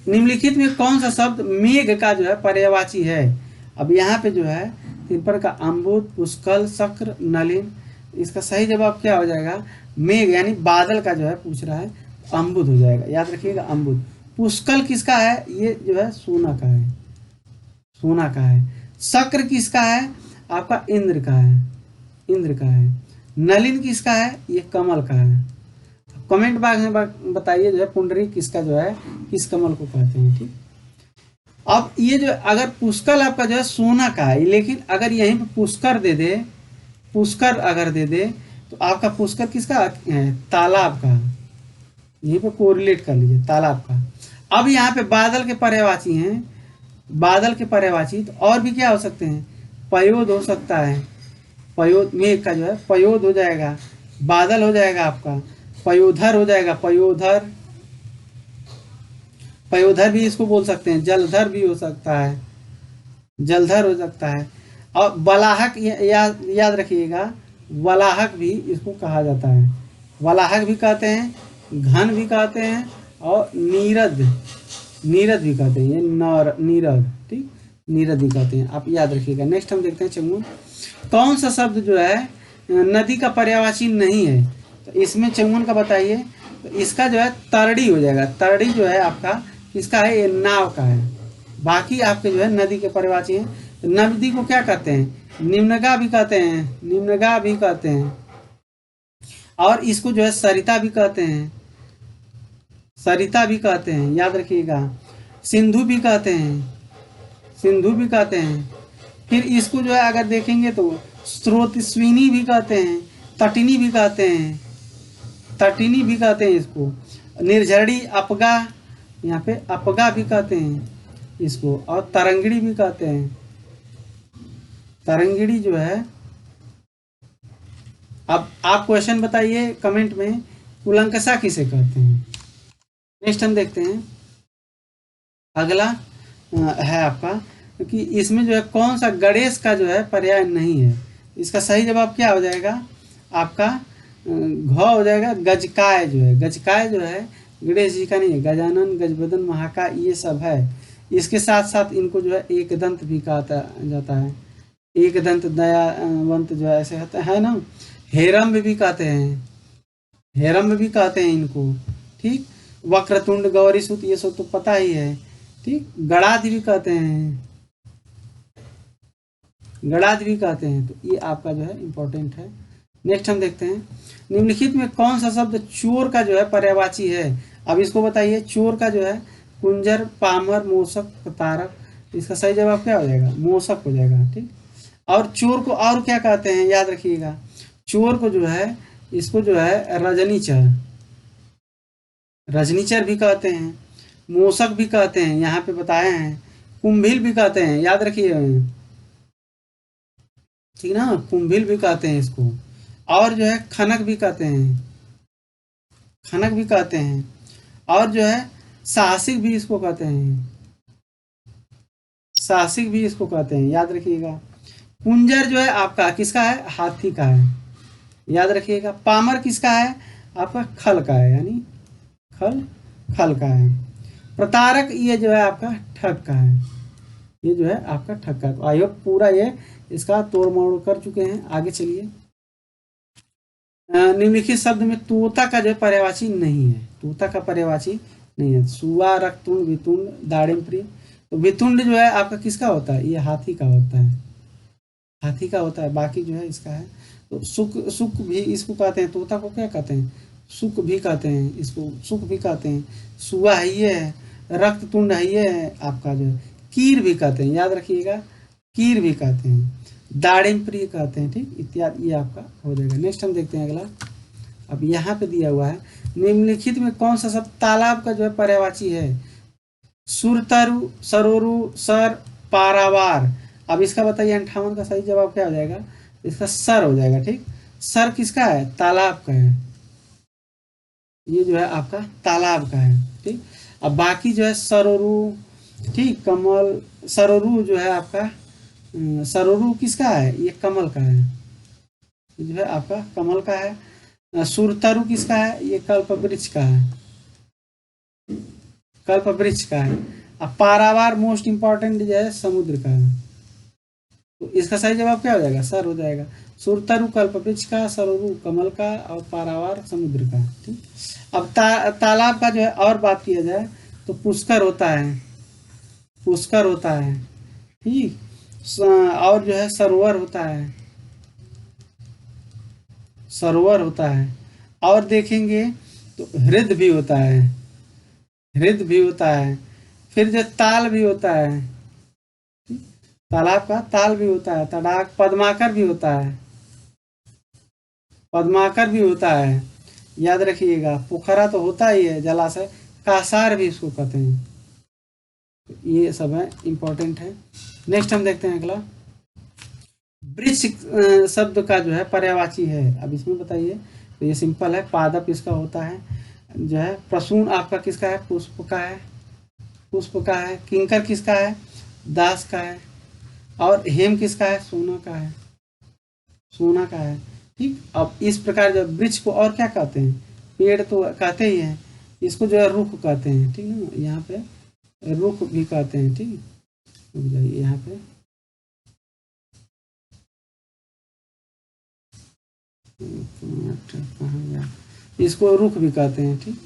निम्नलिखित में कौन सा शब्द मेघ का जो है पर्यायवाची है। अब यहाँ पे जो है 3 पर का अम्बुद, पुष्कल, शक्र, नलिन। इसका सही जवाब क्या हो जाएगा, मेघ यानी बादल का जो है पूछ रहा है, अम्बुद हो जाएगा, याद रखिएगा अम्बुद। पुष्कल किसका है, ये जो है सोना का है। शक्र किसका है, आपका इंद्र का है। नलिन किसका है, ये कमल का है। कमेंट बॉक्स में बताइए जो है पुंडरी किसका जो है, किस कमल को कहते हैं। ठीक, अब ये जो अगर पुष्कर आपका जो है सोना का है, लेकिन अगर यहीं पे पुष्कर अगर दे दे तो आपका पुष्कर किसका है, तालाब का। यहीं पे कोरिलेट कर लीजिए, तालाब का। अब यहाँ पे बादल के पर्यायवाची हैं, तो और भी क्या हो सकते हैं, पयोद हो सकता है, पयोद मेघ का जो है पयोद हो जाएगा, बादल हो जाएगा आपका, पयोधर हो जाएगा, पयोधर भी इसको बोल सकते हैं, जलधर भी हो सकता है, और बलाहक याद रखिएगा, वलाहक भी इसको कहा जाता है, वलाहक भी कहते हैं, घन भी कहते हैं, और नीरद भी कहते हैं, ये नीरद। ठीक, नीरद भी कहते हैं, आप याद रखिएगा। नेक्स्ट हम देखते हैं चंगुन, कौन सा शब्द जो है नदी का पर्यायवाची नहीं है। तो इसमें चंगुन का बताइए, तो इसका जो है तरड़ी हो जाएगा। तरड़ी जो है आपका किसका है, ये नाव का है। बाकी आपके जो है नदी के पर्यायवाची हैं। तो नदी को क्या कहते हैं, निम्नगा भी कहते हैं, और इसको जो है सरिता भी कहते हैं, याद रखिएगा। सिंधु भी कहते हैं। फिर इसको जो है अगर देखेंगे तो स्रोतस्विनी भी कहते हैं, तटिनी भी कहते हैं इसको। निर्झरी, अपगा, यहाँ पे अपगा भी कहते हैं इसको, और तरंगिणी भी कहते हैं। तरंगिणी जो है, अब आप क्वेश्चन बताइए कमेंट में, कुलंकषा किसे कहते हैं। नेक्स्ट हम देखते हैं अगला है आपका, क्योंकि इसमें जो है कौन सा गणेश का जो है पर्याय नहीं है। इसका सही जवाब क्या हो जाएगा, आपका घ हो जाएगा। गजकाय जो है गणेश जी का नहीं है, गजानन, गजबदन, महाकाय ये सब है। इसके साथ साथ इनको जो है एक दंत भी कहा जाता है, एक दंत दयावंत जो है ऐसे होता है ना। हेरम्ब भी कहते हैं इनको। ठीक, वक्रतुंड, गौरीसुत ये सब तो पता ही है। ठीक, गणाध भी कहते हैं, तो ये आपका जो है इम्पोर्टेंट है, नेक्स्ट हम देखते हैं, निम्नलिखित में कौन सा शब्द चोर का जो है पर्यायवाची है। अब इसको बताइए, चोर का जो है कुंजर, पामर, मूषक, प्रतारक। इसका सही जवाब क्या हो जाएगा, मूषक हो जाएगा। ठीक, और चोर को और क्या कहते हैं, याद रखिएगा, चोर को जो है, इसको जो है रजनीचर, रजनीचर भी कहते हैं, मूषक भी कहते हैं, यहाँ पे बताए हैं, कुंभिल भी कहते हैं, याद रखिए, ठीक ना, कुंभिल भी कहते हैं इसको, और जो है खनक भी कहते हैं, खनक भी कहते हैं, और जो है साहसिक भी इसको कहते हैं, साहसिक भी इसको कहते हैं, याद रखिएगा। कुंजर जो है आपका किसका है, हाथी का है, याद रखिएगा। पामर किसका है, आपका खल का है, यानी खल, खल का है। प्रतारक ये जो है आपका ठग का है, ये जो है आपका ठग का है। आई होप पूरा ये इसका तोड़ मोड़ कर चुके हैं। आगे चलिए, निम्नलिखित शब्द में तोता का जो है पर्यायवाची नहीं है, तोता का पर्यायवाची नहीं है। सुआ, रक्तुंड, वितुंड, दाड़िम प्रिय। तो वितुंड जो है आपका किसका होता है, ये हाथी का होता है, हाथी का होता है, बाकी जो है इसका है। तो सुख, सुख भी इसको कहते हैं, तोता को क्या कहते हैं, सुख भी कहते हैं, इसको सुख भी कहते हैं। सुआ है ये है, रक्ततुंड है ये है आपका जो है, कीर भी कहते हैं, याद रखिएगा, कीर भी कहते हैं, दाड़िम प्रिय कहते हैं, ठीक, इत्यादि, ये आपका हो जाएगा। नेक्स्ट हम देखते हैं अगला। अब यहाँ पे दिया हुआ है, निम्नलिखित में कौन सा शब्द तालाब का जो है पर्यायवाची है। सुरतरु, सरोरु, सर, पारावार। अब इसका बताइए 58 का सही जवाब क्या हो जाएगा, इसका सर हो जाएगा। ठीक, सर किसका है, तालाब का है, ये जो है आपका तालाब का है। ठीक, अब बाकी जो है सरोरु, ठीक, कमल, सरोरु जो है आपका, सरोरु किसका है, ये कमल का है, ये जो है आपका कमल का है। सुरतरु किसका है, ये कल्प वृक्ष का है, कल्प वृक्ष का है। अब पारावार मोस्ट इंपॉर्टेंट जो है समुद्र का है, तो इसका सही जवाब क्या हो जाएगा, सर हो जाएगा। सुरतरु कल्प वृक्ष का, सरोरु कमल का, और पारावार समुद्र का। ठीक, अब तालाब का जो है और बात किया जाए तो पुष्कर होता है, पुष्कर होता है, ठीक, और जो है सरोवर होता है, सरोवर होता है, और देखेंगे तो हृद भी होता है, हृद भी होता है, फिर जो ताल भी होता है, तालाब का ताल भी होता है, तड़ाक, पद्माकर भी होता है, पद्माकर भी होता है, याद रखिएगा। पोखरा तो होता ही है, जलाशय, कासार भी इसको कहते हैं। ये सब है, इंपॉर्टेंट है। नेक्स्ट हम देखते हैं अगला, वृक्ष शब्द का जो है पर्यायवाची है। अब इसमें बताइए, तो ये सिंपल है, पादप इसका होता है, जो है प्रसून आपका किसका है, पुष्प का है, पुष्प का है। किंकर किसका है, दास का है, और हेम किसका है, सोना का है, सोना का है। ठीक, अब इस प्रकार जब वृक्ष को और क्या कहते हैं, पेड़ तो कहते ही हैं, इसको जो है रुख कहते हैं, ठीक है ना, यहाँ पे रुख भी कहते हैं। ठीक, रुक जाइए, यहाँ पे इसको रुख भी कहते हैं। ठीक,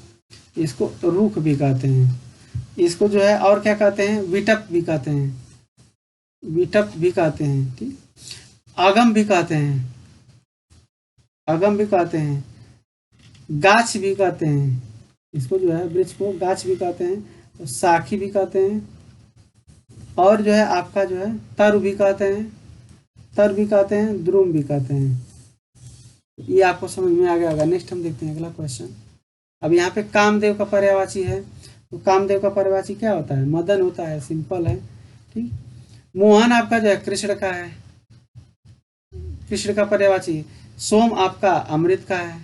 इसको रुख भी कहते हैं, इसको जो है और क्या कहते हैं, विटप भी कहते हैं, विटप भी कहते हैं। ठीक, आगम भी कहते हैं, अगम भी कहते हैं, गाछ भी कहते हैं, इसको जो है वृक्ष को गाछ भी कहते हैं, तो साखी भी कहते हैं, और जो है आपका जो है तर भी कहते हैं, तर भी कहते हैं, द्रुम भी कहते हैं। ये आपको समझ में आ गया होगा। नेक्स्ट हम देखते हैं अगला क्वेश्चन। अब यहाँ पे कामदेव का पर्यायवाची है, तो कामदेव का पर्यायवाची क्या होता है, मदन होता है, सिंपल है। ठीक, मोहन आपका जो है कृष्ण का है, कृष्ण का पर्यायवाची। सोम आपका अमृत का है,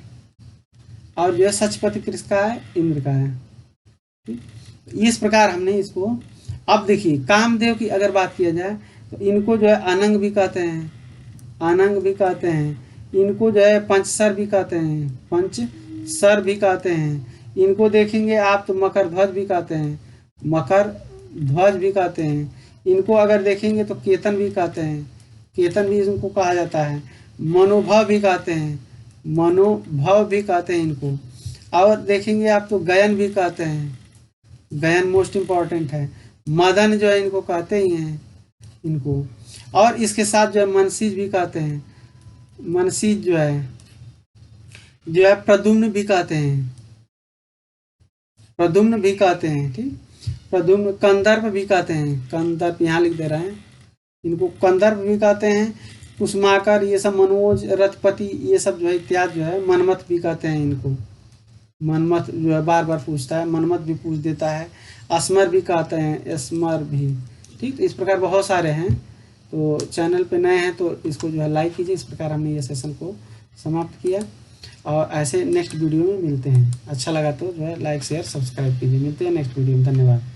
और जो है सचपति किसका है, इंद्र का है। ठीक, इस प्रकार हमने इसको। अब देखिए, कामदेव की अगर बात किया जाए तो इनको जो है अनंग भी कहते हैं, अनंग भी कहते हैं, इनको जो है पंचसर भी कहते हैं, पंचसर भी कहते हैं। इनको देखेंगे आप तो मकर ध्वज भी कहते हैं, मकर ध्वज भी कहते हैं। इनको अगर देखेंगे तो केतन भी कहते हैं, केतन भी इनको कहा जाता है। मनोभव भी कहते हैं, मनोभव भी कहते हैं इनको। और देखेंगे आप तो गयन भी कहते हैं, गयन मोस्ट इम्पॉर्टेंट है। मदन जो है इनको कहते ही हैं इनको। और इसके साथ जो है मनसीज भी कहते हैं, मनसीज जो है, जो है प्रद्युम्न भी कहते हैं, प्रद्युम्न भी कहते हैं, ठीक। प्रद्युम्न, कंदर्प भी कहते हैं, कंदर्प यहाँ लिख दे रहे हैं, इनको कंदर्प भी कहते हैं। कुसुमाकर, ये सब मनोज, रथपति, ये सब जो है इत्यादि जो है, मनमथ भी कहते हैं इनको। मनमथ जो है बार बार पूछता है, मनमथ भी पूछ देता है। असमर भी कहते हैं, स्मर भी, ठीक। तो इस प्रकार बहुत सारे हैं। तो चैनल पे नए हैं तो इसको जो है लाइक कीजिए। इस प्रकार हमने ये सेशन को समाप्त किया, और ऐसे नेक्स्ट वीडियो में मिलते हैं। अच्छा लगा तो जो है लाइक शेयर सब्सक्राइब कीजिए। मिलते हैं नेक्स्ट वीडियो में। धन्यवाद।